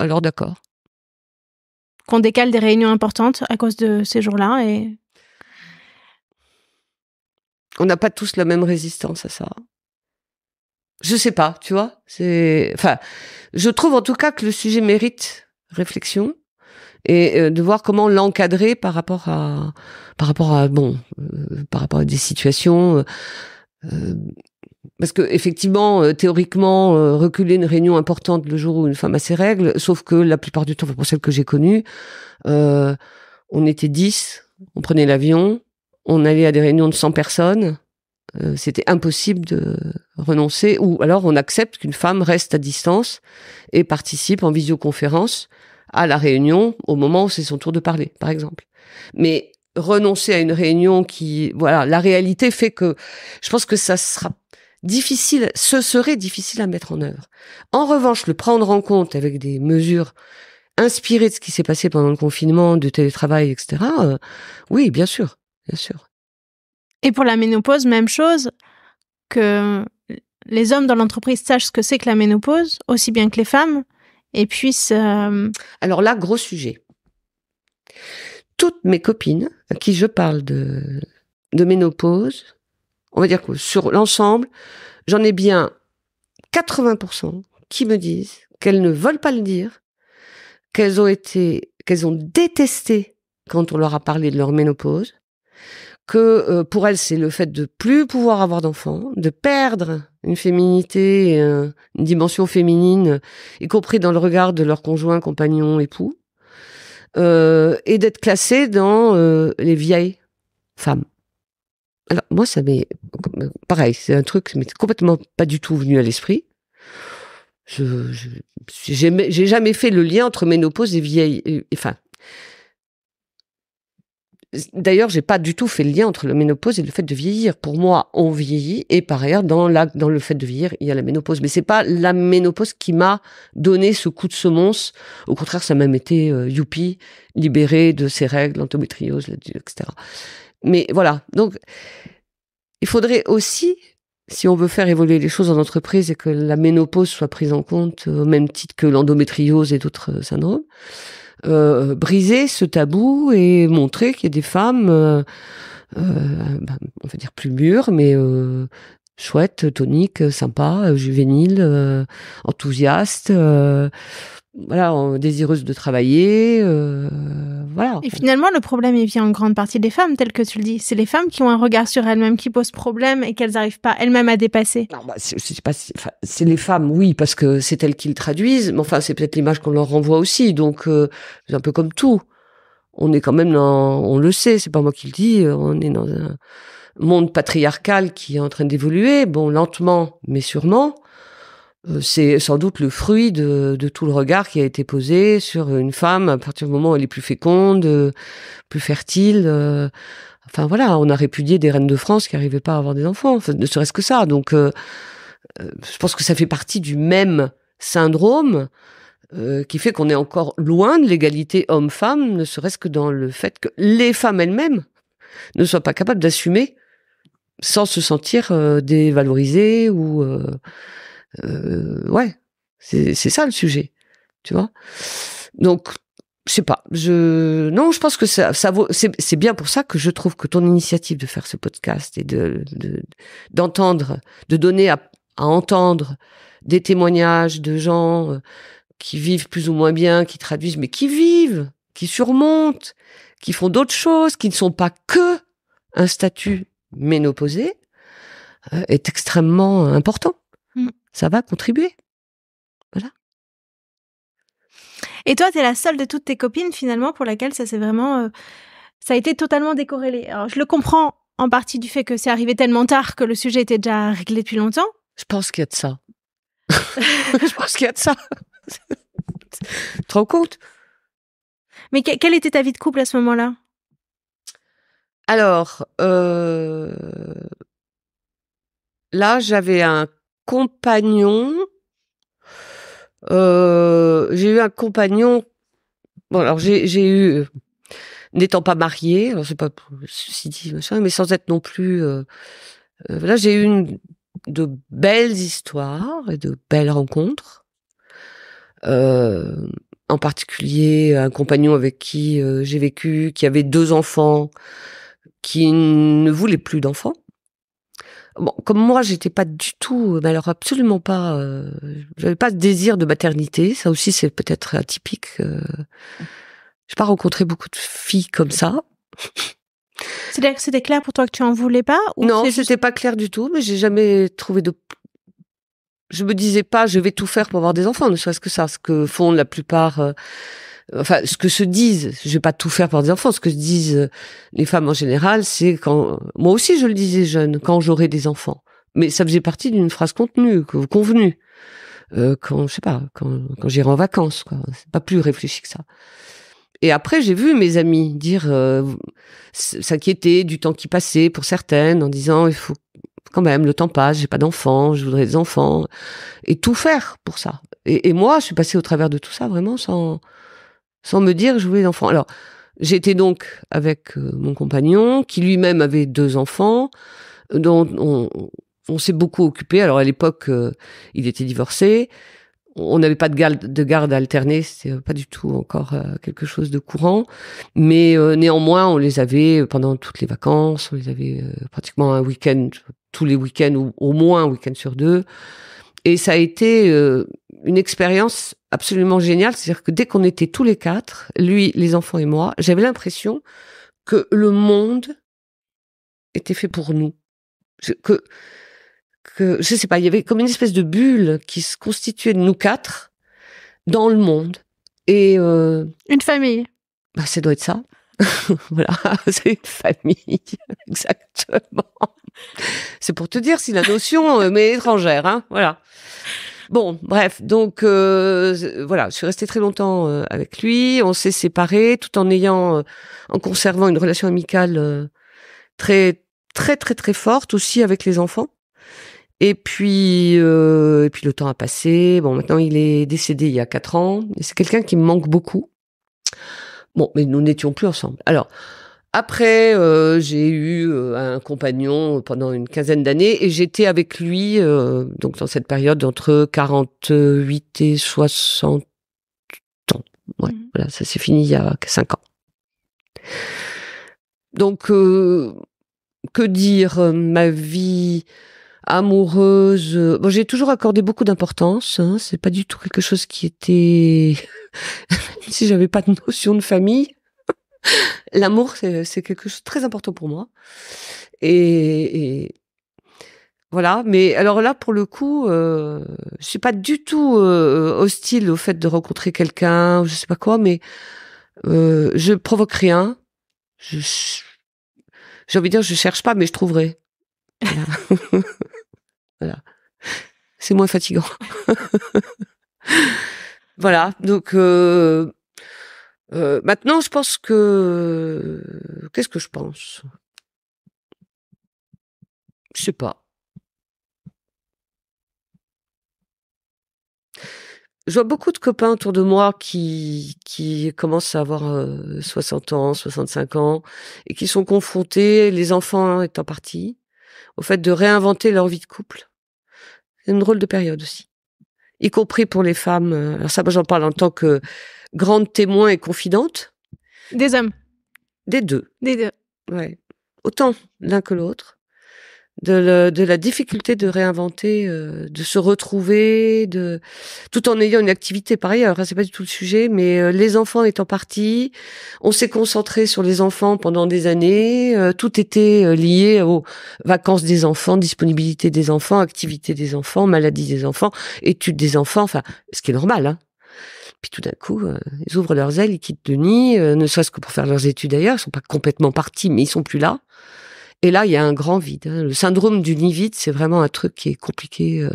alors d'accord. Qu'on décale des réunions importantes à cause de ces jours-là et... On n'a pas tous la même résistance à ça. Je sais pas, tu vois. Enfin, je trouve en tout cas que le sujet mérite réflexion et de voir comment l'encadrer par rapport à des situations. Parce que effectivement, théoriquement, reculer une réunion importante le jour où une femme a ses règles, sauf que la plupart du temps, pour celles que j'ai connues, on était 10, on prenait l'avion, on allait à des réunions de 100 personnes, c'était impossible de renoncer, ou alors on accepte qu'une femme reste à distance et participe en visioconférence à la réunion au moment où c'est son tour de parler, par exemple. Mais renoncer à une réunion voilà, la réalité fait que je pense que ce serait difficile à mettre en œuvre. En revanche, le prendre en compte avec des mesures inspirées de ce qui s'est passé pendant le confinement, de télétravail, etc., oui, bien sûr, bien sûr. Et pour la ménopause, même chose, que les hommes dans l'entreprise sachent ce que c'est que la ménopause, aussi bien que les femmes, et puissent... Alors là, gros sujet. Toutes mes copines à qui je parle de ménopause, on va dire que sur l'ensemble, j'en ai bien 80% qui me disent qu'elles ne veulent pas le dire, qu'elles ont détesté quand on leur a parlé de leur ménopause, que pour elles, c'est le fait de plus pouvoir avoir d'enfants, de perdre une féminité, une dimension féminine, y compris dans le regard de leur conjoint, compagnon, époux, et d'être classées dans les vieilles femmes. Alors moi, ça m'est pareil, c'est un truc qui m'est complètement pas du tout venu à l'esprit. J'ai jamais fait le lien entre ménopause et vieille. Enfin, d'ailleurs, j'ai pas du tout fait le lien entre la ménopause et le fait de vieillir. Pour moi, on vieillit, et par ailleurs, dans le fait de vieillir, il y a la ménopause. Mais c'est pas la ménopause qui m'a donné ce coup de semonce. Au contraire, ça m'a été youpi, libérée de ses règles, l'endométriose, etc. Mais voilà. Donc, il faudrait aussi, si on veut faire évoluer les choses en entreprise et que la ménopause soit prise en compte au même titre que l'endométriose et d'autres syndromes, briser ce tabou et montrer qu'il y a des femmes, on va dire plus mûres, mais chouettes, toniques, sympas, juvéniles, enthousiastes, voilà, désireuses de travailler, voilà. Et finalement, le problème, il vient en grande partie des femmes, tel que tu le dis. C'est les femmes qui ont un regard sur elles-mêmes, qui posent problème et qu'elles n'arrivent pas elles-mêmes à dépasser. Non, c'est les femmes, oui, parce que c'est elles qui le traduisent, mais enfin, c'est peut-être l'image qu'on leur renvoie aussi, donc c'est un peu comme tout. On est quand même on le sait, c'est pas moi qui le dis, on est dans un monde patriarcal qui est en train d'évoluer, bon, lentement, mais sûrement. C'est sans doute le fruit de tout le regard qui a été posé sur une femme à partir du moment où elle est plus féconde, plus fertile. Enfin voilà, on a répudié des reines de France qui n'arrivaient pas à avoir des enfants, enfin, ne serait-ce que ça. Donc, je pense que ça fait partie du même syndrome qui fait qu'on est encore loin de l'égalité homme-femme, ne serait-ce que dans le fait que les femmes elles-mêmes ne soient pas capables d'assumer sans se sentir dévalorisées ou... ouais, c'est ça le sujet, tu vois. Donc, je sais pas. Non, je pense que ça vaut. C'est bien pour ça que je trouve que ton initiative de faire ce podcast et d'entendre, de donner à entendre des témoignages de gens qui vivent plus ou moins bien, qui traduisent, mais qui vivent, qui surmontent, qui font d'autres choses, qui ne sont pas que un statut ménopausé, est extrêmement important. Ça va contribuer. Voilà. Et toi, t'es la seule de toutes tes copines, finalement, pour laquelle ça s'est vraiment... ça a été totalement décorrélé. Alors, je le comprends en partie du fait que c'est arrivé tellement tard que le sujet était déjà réglé depuis longtemps. Je pense qu'il y a de ça. Je pense qu'il y a de ça. Tu te rends compte? Mais quelle était ta vie de couple à ce moment-là? Alors, là, j'avais un compagnon. J'ai eu un compagnon. Bon, alors j'ai eu, n'étant pas mariée, alors c'est pas ceci dit machin, mais sans être non plus. Là, j'ai eu de belles histoires et de belles rencontres. En particulier, un compagnon avec qui j'ai vécu, qui avait 2 enfants, qui ne voulait plus d'enfants. Bon, comme moi, j'étais pas du tout, mais alors absolument pas, j'avais pas de désir de maternité. Ça aussi, c'est peut-être atypique. J'ai pas rencontré beaucoup de filles comme ça. C'est-à-dire que c'était clair pour toi que tu en voulais pas, ou non, c'était pas clair du tout, mais j'ai jamais trouvé je me disais pas, je vais tout faire pour avoir des enfants, ne serait-ce que ça, ce que font la plupart, enfin, ce que se disent, je vais pas tout faire pour des enfants, ce que se disent les femmes en général, c'est quand, moi aussi je le disais jeune, quand j'aurai des enfants. Mais ça faisait partie d'une phrase convenue. Quand, je sais pas, quand j'irai en vacances, quoi. C'est pas plus réfléchi que ça. Et après, j'ai vu mes amis dire, s'inquiéter du temps qui passait pour certaines, en disant, il faut quand même, le temps passe, j'ai pas d'enfants, je voudrais des enfants, et tout faire pour ça. Et moi, je suis passée au travers de tout ça vraiment sans me dire que je voulais des enfants. Alors, j'étais donc avec mon compagnon, qui lui-même avait 2 enfants, dont on s'est beaucoup occupé. Alors à l'époque, il était divorcé. On n'avait pas de garde alternée, c'est pas du tout encore quelque chose de courant. Mais néanmoins, on les avait pendant toutes les vacances. On les avait pratiquement un week-end, tous les week-ends, ou au moins un week-end sur 2. Et ça a été une expérience absolument géniale. C'est-à-dire que dès qu'on était tous les 4, lui, les enfants et moi, j'avais l'impression que le monde était fait pour nous. Que je sais pas, il y avait comme une espèce de bulle qui se constituait de nous 4 dans le monde. Et une famille. Bah, ça doit être ça. Voilà, c'est une famille, exactement. C'est pour te dire si la notion m'est étrangère, hein. Voilà. Bon, bref, donc voilà, je suis restée très longtemps avec lui. On s'est séparés, tout en conservant une relation amicale très très très très forte aussi avec les enfants. Et puis le temps a passé. Bon, maintenant il est décédé il y a 4 ans. Et c'est quelqu'un qui me manque beaucoup. Bon, mais nous n'étions plus ensemble. Alors après, j'ai eu un compagnon pendant une quinzaine d'années et j'étais avec lui donc dans cette période entre 48 et 60 ans. Ouais, voilà, ça s'est fini il y a 5 ans. Donc que dire, ma vie amoureuse, bon, j'ai toujours accordé beaucoup d'importance, hein, c'est pas du tout quelque chose qui était si j'avais pas de notion de famille. L'amour, c'est quelque chose de très important pour moi. Et voilà. Mais alors là, pour le coup, je suis pas du tout hostile au fait de rencontrer quelqu'un, je sais pas quoi, mais je provoque rien. J'ai envie de dire, je cherche pas, mais je trouverai. Voilà. Voilà. C'est moins fatigant. Voilà. Donc maintenant, je pense que... Qu'est-ce que je pense? Je sais pas. Je vois beaucoup de copains autour de moi qui commencent à avoir 60 ans, 65 ans, et qui sont confrontés, les enfants étant partis, au fait de réinventer leur vie de couple. C'est une drôle de période aussi. Y compris pour les femmes. Alors ça, moi, j'en parle en tant que grande témoin et confidente. Des hommes. Des deux. Des deux. Ouais. Autant l'un que l'autre. De la difficulté de réinventer, de se retrouver, tout en ayant une activité par ailleurs. Hein, c'est pas du tout le sujet, mais les enfants étant partis, on s'est concentré sur les enfants pendant des années. Tout était lié aux vacances des enfants, disponibilité des enfants, activité des enfants, maladie des enfants, études des enfants. Enfin, ce qui est normal. Hein. Puis tout d'un coup, ils ouvrent leurs ailes, ils quittent le nid, ne serait-ce que pour faire leurs études ailleurs. Ils sont pas complètement partis, mais ils sont plus là. Et là, il y a un grand vide. Hein. Le syndrome du nid vide, c'est vraiment un truc qui est compliqué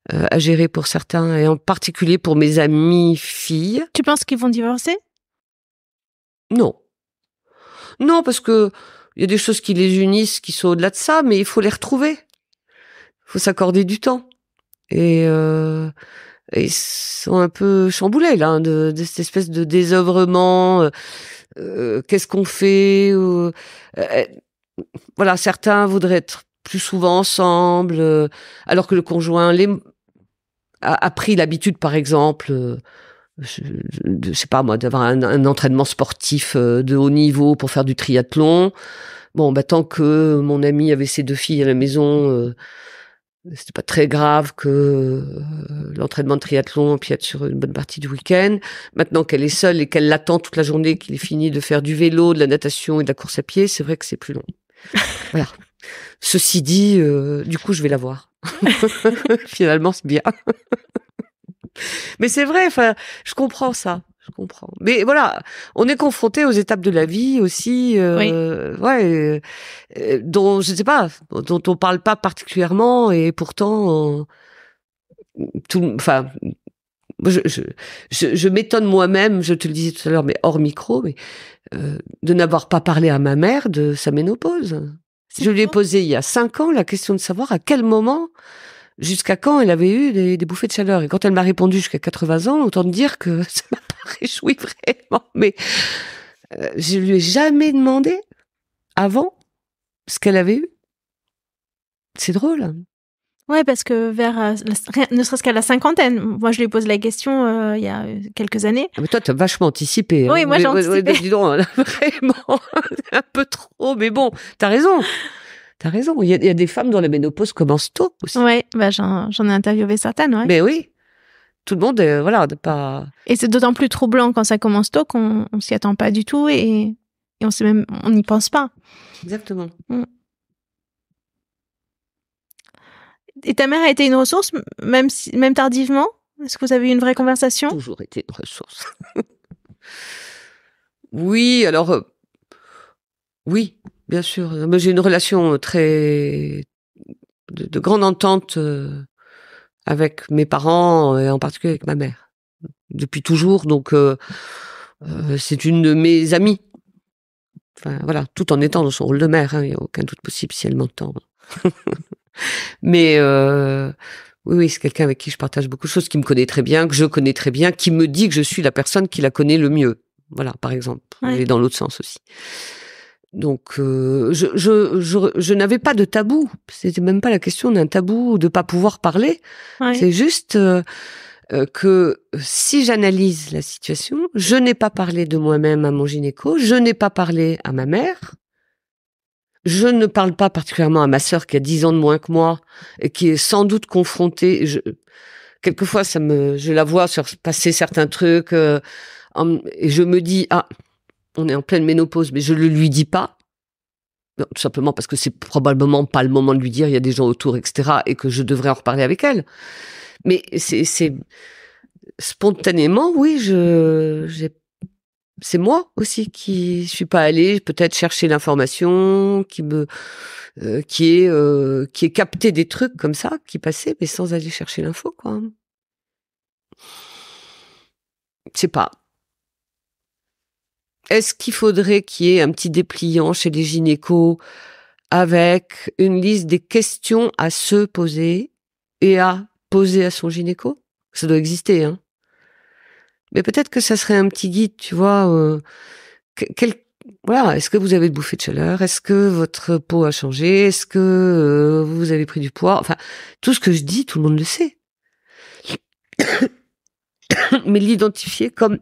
à gérer pour certains, et en particulier pour mes amies filles. Tu penses qu'ils vont divorcer? Non. Non, parce que il y a des choses qui les unissent, qui sont au-delà de ça, mais il faut les retrouver. Il faut s'accorder du temps. Et ils sont un peu chamboulés, là, de cette espèce de désœuvrement. Qu'est-ce qu'on fait voilà, certains voudraient être plus souvent ensemble, alors que le conjoint a pris l'habitude, par exemple, je sais pas moi, d'avoir un entraînement sportif de haut niveau pour faire du triathlon. Bon, bah tant que mon ami avait ses 2 filles à la maison, c'était pas très grave que l'entraînement de triathlon empiète sur une bonne partie du week-end. Maintenant qu'elle est seule et qu'elle l'attend toute la journée, qu'il ait fini de faire du vélo, de la natation et de la course à pied, c'est vrai que c'est plus long. Voilà. Ceci dit, du coup, je vais la voir. Finalement, c'est bien. Mais c'est vrai, enfin, je comprends ça. Je comprends. Mais voilà, on est confronté aux étapes de la vie aussi, ouais, dont je sais pas, dont on parle pas particulièrement, et pourtant, enfin, je m'étonne moi-même, je te le disais tout à l'heure, mais hors micro, mais de n'avoir pas parlé à ma mère de sa ménopause. Je lui ai posé il y a 5 ans la question de savoir à quel moment, jusqu'à quand elle avait eu des bouffées de chaleur. Et quand elle m'a répondu jusqu'à 80 ans, autant dire que ça m'a pas réjoui vraiment. Mais je lui ai jamais demandé avant ce qu'elle avait eu. c'est drôle. Ouais, parce que vers, ne serait-ce qu'à la cinquantaine, moi je lui pose la question il y a quelques années. Ah, mais toi, t'as vachement anticipé. Oui, moi j'ai anticipé. Dis donc, vraiment, un peu trop, mais bon, t'as raison. T'as raison. Il y a des femmes dont la ménopause commence tôt aussi. Ouais, j'en ai interviewé certaines, ouais. Mais oui, tout le monde, voilà, de pas. Et c'est d'autant plus troublant quand ça commence tôt qu'on s'y attend pas du tout et on n'y pense pas. Exactement. Et ta mère a été une ressource, même tardivement? Est-ce que vous avez eu une vraie conversation? Toujours été une ressource. Oui, alors, oui, bien sûr. Mais j'ai une relation très de grande entente avec mes parents et en particulier avec ma mère depuis toujours. Donc, c'est une de mes amies. Enfin, voilà, tout en étant dans son rôle de mère. Il n'y a aucun doute possible si elle m'entend. Mais oui, c'est quelqu'un avec qui je partage beaucoup de choses, qui me connaît très bien, que je connais très bien, qui me dit que je suis la personne qui la connaît le mieux. Voilà, par exemple. Ouais. Et dans l'autre sens aussi. Donc, je n'avais pas de tabou. C'était même pas la question d'un tabou, de pas pouvoir parler. Ouais. C'est juste que si j'analyse la situation, je n'ai pas parlé de moi-même à mon gynéco, je n'ai pas parlé à ma mère. Je ne parle pas particulièrement à ma sœur qui a 10 ans de moins que moi et qui est sans doute confrontée. Quelquefois, je la vois passer certains trucs et je me dis on est en pleine ménopause, mais je le lui dis pas. Non, tout simplement parce que c'est probablement pas le moment de lui dire. Il y a des gens autour, etc., et que je devrais en reparler avec elle. Mais c'est spontanément, oui, c'est moi aussi qui suis pas allée peut-être chercher l'information, qui est capté des trucs comme ça qui passaient, mais sans aller chercher l'info, quoi. Je sais pas. Est-ce qu'il faudrait qu'il y ait un petit dépliant chez les gynécos avec une liste des questions à se poser et à poser à son gynéco? Ça doit exister, hein. Mais peut-être que ça serait un petit guide, tu vois. Voilà, est-ce que vous avez bouffé de chaleur? Est-ce que votre peau a changé? Est-ce que vous avez pris du poids? Enfin, tout ce que je dis, tout le monde le sait. Mais l'identifier comme...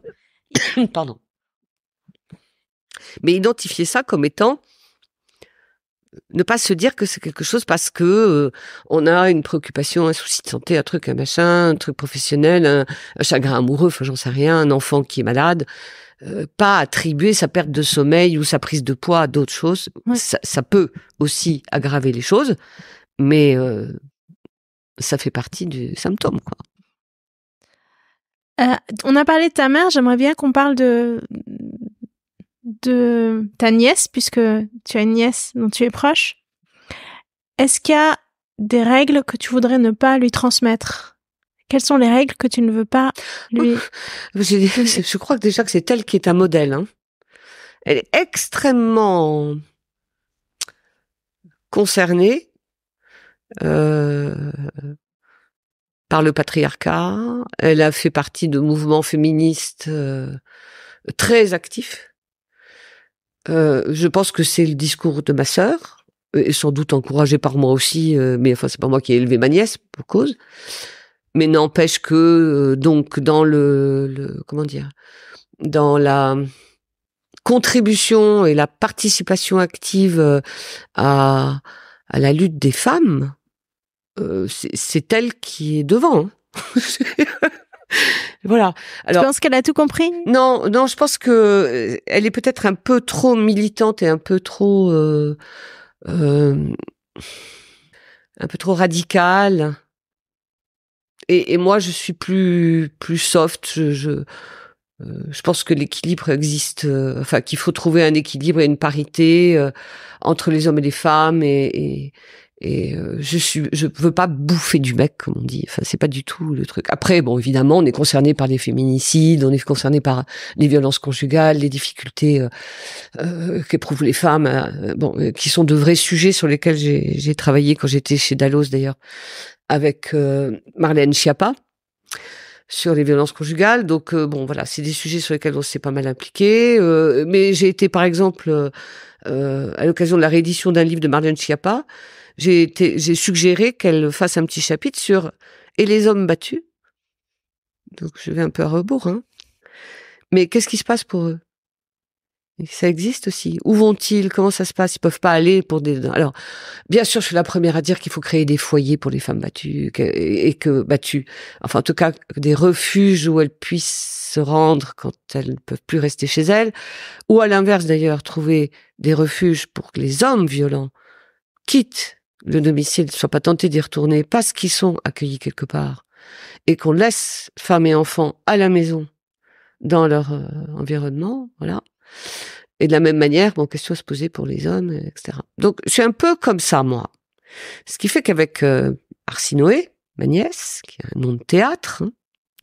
Pardon. Mais identifier ça comme étant... Ne pas se dire que c'est quelque chose parce que on a une préoccupation, un souci de santé, un truc, un machin, un truc professionnel, un chagrin amoureux, enfin j'en sais rien, un enfant qui est malade. Pas attribuer sa perte de sommeil ou sa prise de poids à d'autres choses. Ouais. Ça peut aussi aggraver les choses, mais ça fait partie du symptôme, quoi. On a parlé de ta mère, j'aimerais bien qu'on parle de ta nièce, puisque tu as une nièce dont tu es proche. Est-ce qu'il y a des règles que tu voudrais ne pas lui transmettre? Quelles sont les règles que tu ne veux pas lui... Je crois que déjà que c'est elle qui est un modèle, hein. Elle est extrêmement concernée par le patriarcat. Elle a fait partie de mouvements féministes très actifs. Je pense que c'est le discours de ma sœur, et sans doute encouragé par moi aussi, mais enfin c'est pas moi qui ai élevé ma nièce pour cause. Mais n'empêche que donc dans comment dire, dans la contribution et la participation active à la lutte des femmes, c'est elle qui est devant. Voilà. Alors, tu penses qu'elle a tout compris? Non, je pense que elle est peut-être un peu trop militante et un peu trop radicale. Et moi, je suis plus soft. Je pense que l'équilibre existe. Enfin, qu'il faut trouver un équilibre et une parité entre les hommes et les femmes. Et je veux pas bouffer du bec, comme on dit. Enfin, c'est pas du tout le truc. Après, bon, évidemment, on est concerné par les féminicides, on est concerné par les violences conjugales, les difficultés qu'éprouvent les femmes, qui sont de vrais sujets sur lesquels j'ai travaillé quand j'étais chez Dalloz, d'ailleurs, avec Marlène Schiappa, sur les violences conjugales. Donc bon, voilà, c'est des sujets sur lesquels on s'est pas mal impliqué. Mais j'ai été, par exemple, à l'occasion de la réédition d'un livre de Marlène Schiappa, j'ai suggéré qu'elle fasse un petit chapitre sur et les hommes battus. Donc je vais un peu à rebours, hein. Mais qu'est-ce qui se passe pour eux? Et ça existe aussi. Où vont-ils? Comment ça se passe? Ils peuvent pas aller pour des... Alors, bien sûr, je suis la première à dire qu'il faut créer des foyers pour les femmes battues et que battues. Enfin, en tout cas, des refuges où elles puissent se rendre quand elles ne peuvent plus rester chez elles. Ou à l'inverse, d'ailleurs, trouver des refuges pour que les hommes violents quittent le domicile, ne soient pas tentés d'y retourner parce qu'ils sont accueillis quelque part. Et qu'on laisse femmes et enfants à la maison dans leur environnement, voilà. Et de la même manière, bon, question à se poser pour les hommes, etc. Donc, je suis un peu comme ça, moi. Ce qui fait qu'avec Arsinoé, ma nièce, qui a un nom de théâtre, hein,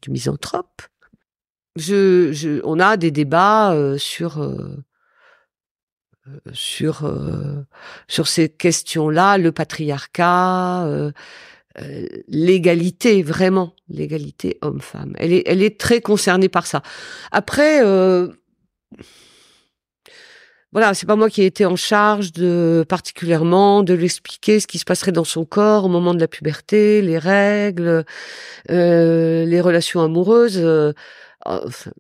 du misanthrope, on a des débats sur ces questions-là, le patriarcat, l'égalité, vraiment, l'égalité homme-femme. Elle est très concernée par ça. Après, voilà, c'est pas moi qui ai été en charge particulièrement de lui expliquer ce qui se passerait dans son corps au moment de la puberté, les règles, les relations amoureuses, enfin,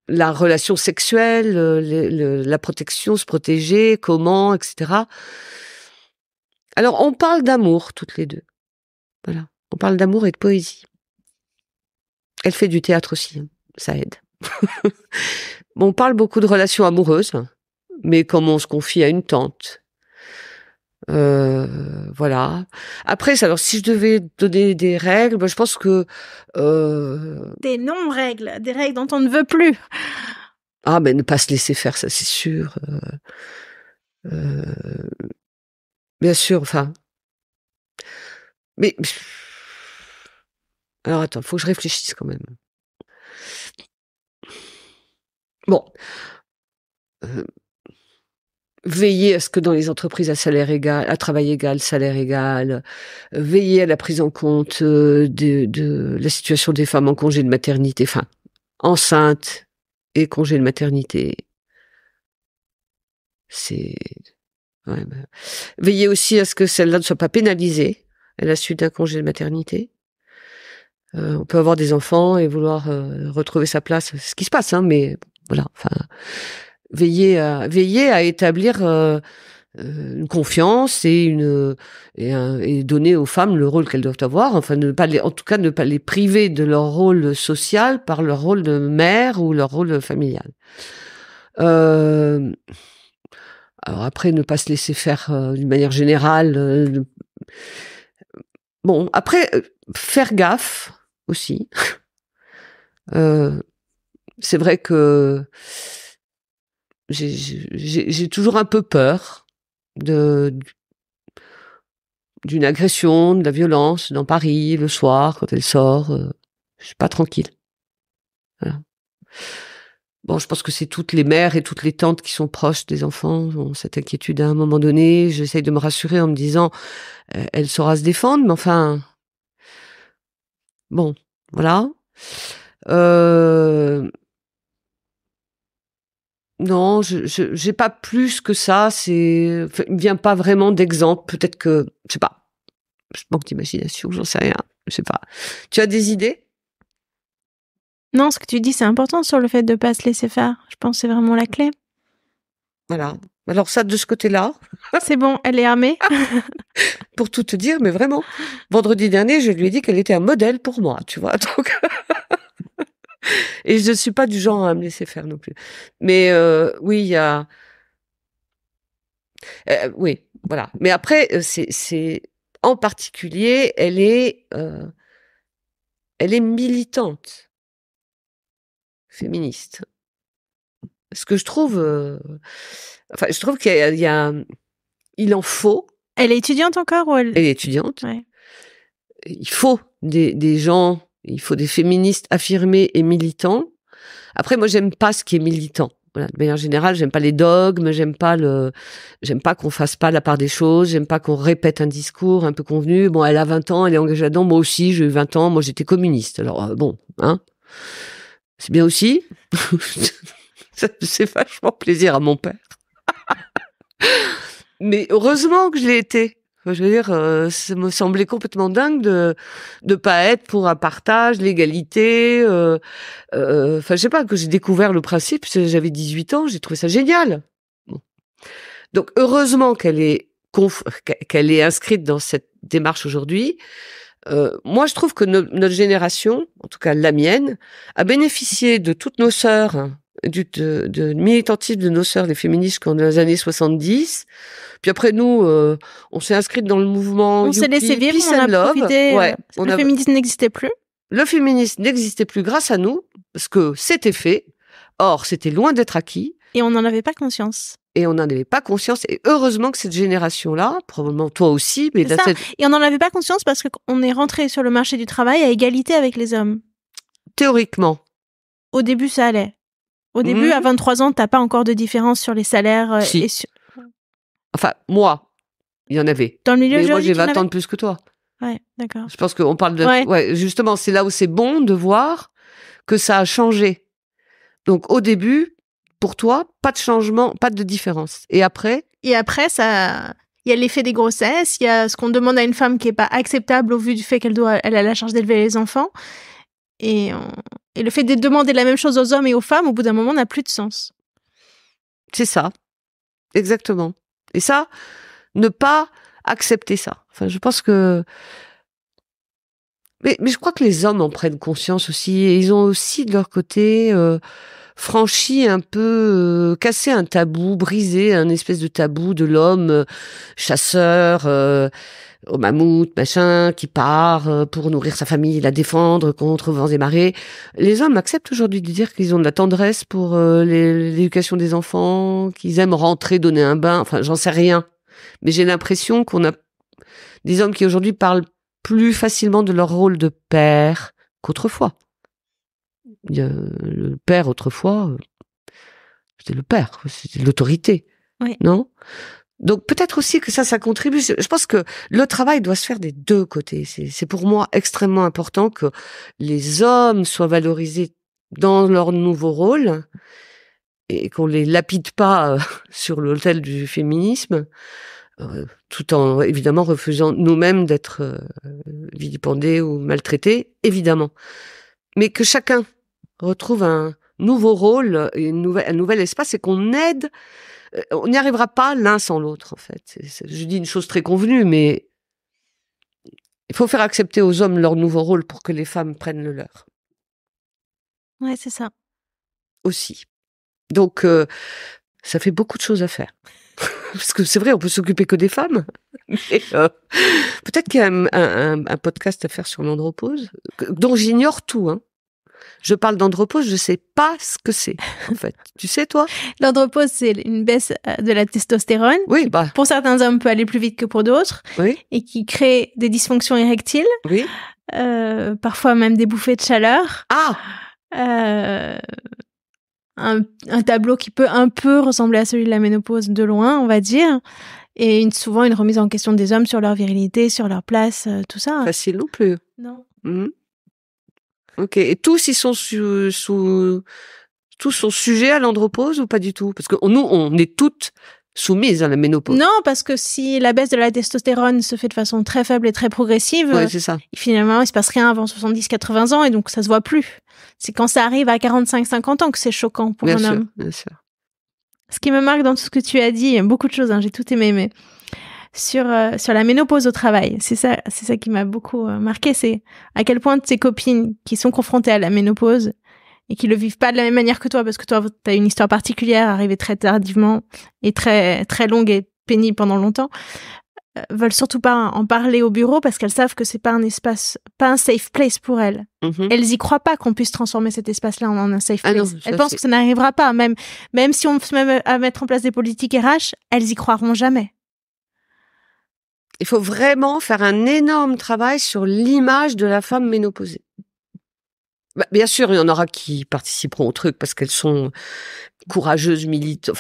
la relation sexuelle, la protection, se protéger, comment, etc. Alors, on parle d'amour toutes les deux. Voilà, on parle d'amour et de poésie. Elle fait du théâtre aussi, hein. Ça aide. On parle beaucoup de relations amoureuses, mais comme on se confie à une tante. Voilà. Après, alors si je devais donner des règles, je pense que... Des non-règles, des règles dont on ne veut plus. Ah, mais ne pas se laisser faire, ça c'est sûr. Bien sûr, enfin... Mais... Alors attends, faut que je réfléchisse quand même. Bon. Veiller à ce que dans les entreprises à travail égal, salaire égal, veiller à la prise en compte de la situation des femmes en congé de maternité, enfin, enceintes et congé de maternité. C'est... Ouais, veiller aussi à ce que celle-là ne soit pas pénalisée à la suite d'un congé de maternité. On peut avoir des enfants et vouloir retrouver sa place, c'est ce qui se passe, hein, mais voilà, enfin... Veiller à établir une confiance et donner aux femmes le rôle qu'elles doivent avoir. Enfin, en tout cas, ne pas les priver de leur rôle social par leur rôle de mère ou leur rôle familial. Alors après, ne pas se laisser faire d'une manière générale. Bon, après, faire gaffe aussi. C'est vrai que j'ai toujours un peu peur d'une agression, de la violence dans Paris le soir quand elle sort. Je suis pas tranquille. Voilà. Bon, je pense que c'est toutes les mères et toutes les tantes qui sont proches des enfants ont cette inquiétude à un moment donné. J'essaye de me rassurer en me disant elle saura se défendre, mais enfin bon, voilà. Non, j'ai pas plus que ça. Il me vient pas vraiment d'exemple. Peut-être que, je sais pas. Je manque d'imagination, j'en sais rien. Je sais pas. Tu as des idées? Non, ce que tu dis, c'est important sur le fait de pas se laisser faire. Je pense que c'est vraiment la clé. Voilà. Alors ça, de ce côté-là. C'est bon, elle est armée. Pour tout te dire, mais vraiment. Vendredi dernier, je lui ai dit qu'elle était un modèle pour moi, tu vois. Donc... Et je ne suis pas du genre à me laisser faire non plus. Mais oui, il y a... oui, voilà. Mais après, c'est... En particulier, elle est militante, féministe. Ce que je trouve... Enfin, je trouve il en faut... Elle est étudiante encore ou elle... Elle est étudiante. Ouais. Il faut des gens... Il faut des féministes affirmés et militants. Après, moi, j'aime pas ce qui est militant. Voilà, de manière générale, j'aime pas les dogmes, j'aime pas qu'on fasse pas la part des choses, j'aime pas qu'on répète un discours un peu convenu. Bon, elle a 20 ans, elle est engagée là-dedans, moi aussi, j'ai eu 20 ans, moi j'étais communiste. Alors, bon, hein, c'est bien aussi. Ça fait vachement plaisir à mon père. Mais heureusement que je l'ai été. Je veux dire, ça me semblait complètement dingue de pas être pour un partage, l'égalité. Je sais pas, que j'ai découvert le principe, j'avais 18 ans, j'ai trouvé ça génial. Bon. Donc, heureusement qu'elle est inscrite dans cette démarche aujourd'hui. Moi, je trouve que notre génération, en tout cas la mienne, a bénéficié de toutes nos sœurs, de militantisme de nos sœurs, les féministes, dans les années 70. Puis après, nous, on s'est inscrites dans le mouvement. On s'est laissé vivre, on a profité. Ouais, le féminisme n'existait plus. Le féminisme n'existait plus grâce à nous, parce que c'était fait. Or, c'était loin d'être acquis. Et on n'en avait pas conscience. Et on n'en avait pas conscience. Et heureusement que cette génération-là, probablement toi aussi, mais là, et on n'en avait pas conscience parce qu'on est rentré sur le marché du travail à égalité avec les hommes. Théoriquement. Au début, ça allait. Au début, à 23 ans, t'as pas encore de différence sur les salaires. Si. Enfin, moi, il y en avait. Dans le milieu mais juridique, moi, j'ai 20 ans de plus que toi. Ouais, d'accord. Je pense qu'on parle de... Ouais, justement, c'est là où c'est bon de voir que ça a changé. Donc, au début, pour toi, pas de changement, pas de différence. Et après, ça... Il y a l'effet des grossesses, il y a ce qu'on demande à une femme qui est pas acceptable au vu du fait qu'elle a la charge d'élever les enfants. Et le fait de demander la même chose aux hommes et aux femmes, au bout d'un moment, n'a plus de sens. C'est ça. Exactement. Et ça, ne pas accepter ça. Enfin, je pense que... Mais je crois que les hommes en prennent conscience aussi. Et ils ont aussi, de leur côté, franchi un peu, cassé un tabou, brisé un espèce de tabou de l'homme chasseur, au mammouth, machin, qui part pour nourrir sa famille, la défendre contre vents et marées. Les hommes acceptent aujourd'hui de dire qu'ils ont de la tendresse pour l'éducation des enfants, qu'ils aiment rentrer, donner un bain. Enfin, j'en sais rien. Mais j'ai l'impression qu'on a des hommes qui aujourd'hui parlent plus facilement de leur rôle de père qu'autrefois. Le père, autrefois, c'était le père, c'était l'autorité. Oui. Non ? Donc peut-être aussi que ça contribue. Je pense que le travail doit se faire des deux côtés. C'est pour moi extrêmement important que les hommes soient valorisés dans leur nouveau rôle et qu'on les lapide pas sur l'autel du féminisme, tout en évidemment refusant nous-mêmes d'être vilipendés ou maltraités, évidemment. Mais que chacun retrouve un nouveau rôle, un nouvel espace et qu'on aide. On n'y arrivera pas l'un sans l'autre, en fait. Je dis une chose très convenue, mais il faut faire accepter aux hommes leur nouveau rôle pour que les femmes prennent le leur. Ouais, c'est ça. Aussi. Donc, ça fait beaucoup de choses à faire. Parce que c'est vrai, on peut s'occuper que des femmes. Mais, peut-être qu'il y a un podcast à faire sur l'andropause, dont j'ignore tout, hein. Je parle d'andropause, je sais pas ce que c'est, en fait. Tu sais, toi? L'andropause, c'est une baisse de la testostérone. Oui, qui, pour certains hommes, peut aller plus vite que pour d'autres. Oui. Et qui crée des dysfonctions érectiles. Oui. Parfois même des bouffées de chaleur. Ah! Un tableau qui peut un peu ressembler à celui de la ménopause de loin, on va dire. Et souvent une remise en question des hommes sur leur virilité, sur leur place, tout ça. Facile non plus. Non. Ok. Et tous, ils sont tous sont sujets à l'andropause ou pas du tout? Parce que nous, on est toutes soumises à la ménopause. Non, parce que si la baisse de la testostérone se fait de façon très faible et très progressive, c'est ça. Finalement, il se passe rien avant 70-80 ans et donc ça se voit plus. C'est quand ça arrive à 45-50 ans que c'est choquant pour un homme. Bien sûr. Ce qui me marque dans tout ce que tu as dit, il y a beaucoup de choses, hein, j'ai tout aimé, mais sur la ménopause au travail, c'est ça qui m'a beaucoup marqué, c'est à quel point tes copines qui sont confrontées à la ménopause et qui le vivent pas de la même manière que toi, parce que toi, t'as une histoire particulière, arrivée très tardivement et très, très longue et pénible pendant longtemps, veulent surtout pas en parler au bureau parce qu'elles savent que c'est pas un espace, pas un safe place pour elles. Elles y croient pas qu'on puisse transformer cet espace-là en un safe place. Non, elles pensent que ça n'arrivera pas, même si on se met à mettre en place des politiques RH, elles y croiront jamais. Il faut vraiment faire un énorme travail sur l'image de la femme ménopausée. Bien sûr, il y en aura qui participeront au truc parce qu'elles sont courageuses, militantes,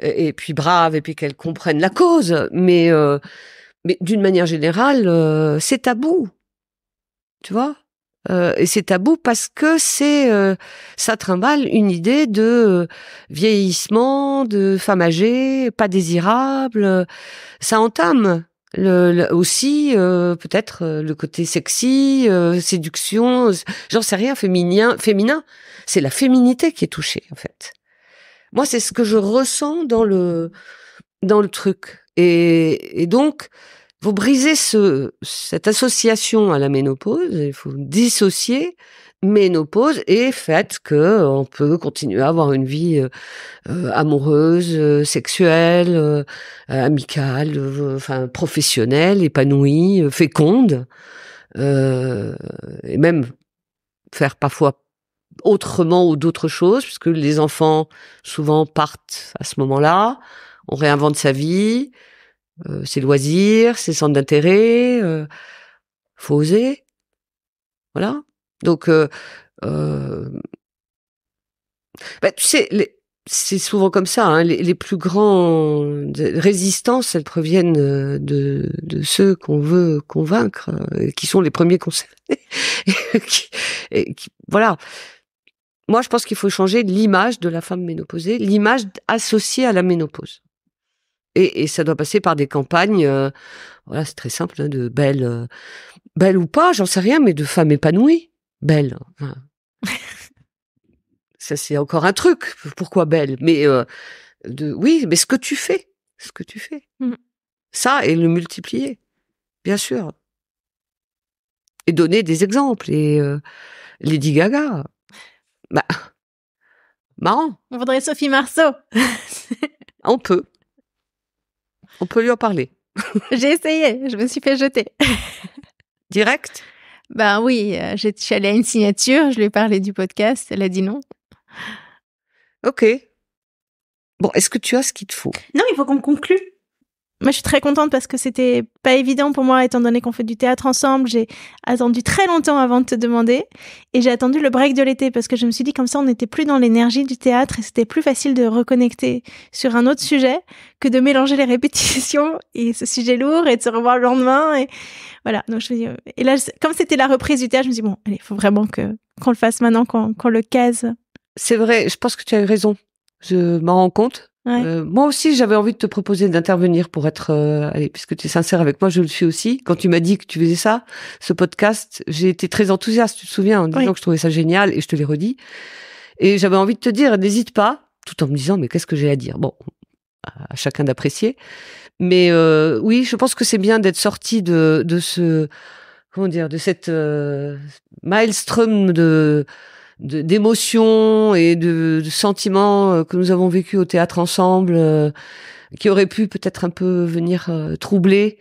et puis braves, et puis qu'elles comprennent la cause. Mais d'une manière générale, c'est tabou, tu vois. Et c'est tabou parce que ça trimballe une idée de vieillissement, de femme âgée, pas désirable. Ça entame aussi peut-être le côté sexy, séduction, j'en sais rien, féminin, c'est la féminité qui est touchée en fait. Moi, c'est ce que je ressens dans le truc. Et donc, vous brisez cette association à la ménopause, il faut dissocier ménopause et fait que on peut continuer à avoir une vie amoureuse, sexuelle, amicale, professionnelle, épanouie, féconde, et même faire parfois autrement ou d'autres choses, puisque les enfants souvent partent à ce moment-là, on réinvente sa vie, ses loisirs, ses centres d'intérêt, faut oser, voilà. Donc, tu sais, c'est souvent comme ça. Hein, les plus grandes résistances, elles proviennent de ceux qu'on veut convaincre, qui sont les premiers concernés. Voilà. Moi, je pense qu'il faut changer l'image de la femme ménopausée, l'image associée à la ménopause. Et ça doit passer par des campagnes, voilà, c'est très simple, hein, de belle ou pas, j'en sais rien, mais de femmes épanouies, belle. Enfin, ça c'est encore un truc. Pourquoi belle ? Mais oui, mais ce que tu fais, ça et le multiplier, bien sûr, et donner des exemples. Et Lady Gaga, marrant. On voudrait Sophie Marceau. On peut lui en parler. J'ai essayé, je me suis fait jeter. Direct ? Ben oui, je suis allée à une signature, je lui ai parlé du podcast, elle a dit non. Ok. Bon, est-ce que tu as ce qu'il te faut ? Non, il faut qu'on conclue. Moi, je suis très contente parce que c'était pas évident pour moi, étant donné qu'on fait du théâtre ensemble. J'ai attendu très longtemps avant de te demander. Et j'ai attendu le break de l'été parce que je me suis dit comme ça, on n'était plus dans l'énergie du théâtre et c'était plus facile de reconnecter sur un autre sujet que de mélanger les répétitions et ce sujet lourd et de se revoir le lendemain. Et voilà. Donc, je me dis, et là, comme c'était la reprise du théâtre, je me suis dit, bon, allez, il faut vraiment qu'on le fasse maintenant, qu'on le case. C'est vrai, je pense que tu as eu raison. Je m'en rends compte. Ouais. Moi aussi, j'avais envie de te proposer d'intervenir pour être, puisque tu es sincère avec moi, je le suis aussi. Quand tu m'as dit que tu faisais ça, ce podcast, j'ai été très enthousiaste, tu te souviens, en disant que je trouvais ça génial, et je te l'ai redit. Et j'avais envie de te dire, n'hésite pas, tout en me disant, mais qu'est-ce que j'ai à dire ? Bon, à chacun d'apprécier. Mais oui, je pense que c'est bien d'être sorti de ce, comment dire, de cette maelstrom d'émotions et de sentiments que nous avons vécus au théâtre ensemble, qui auraient pu peut-être un peu venir troubler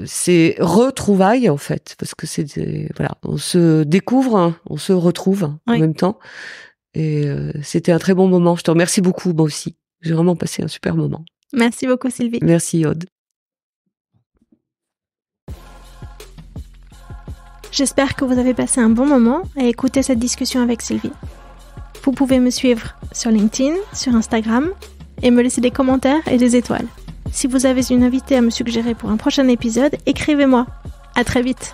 ces retrouvailles en fait, parce que voilà, on se découvre, hein, on se retrouve en même temps, et c'était un très bon moment. Je te remercie beaucoup, moi aussi. J'ai vraiment passé un super moment. Merci beaucoup, Sylvie. Merci, Aude. J'espère que vous avez passé un bon moment à écouter cette discussion avec Sylvie. Vous pouvez me suivre sur LinkedIn, sur Instagram et me laisser des commentaires et des étoiles. Si vous avez une invitée à me suggérer pour un prochain épisode, écrivez-moi. À très vite.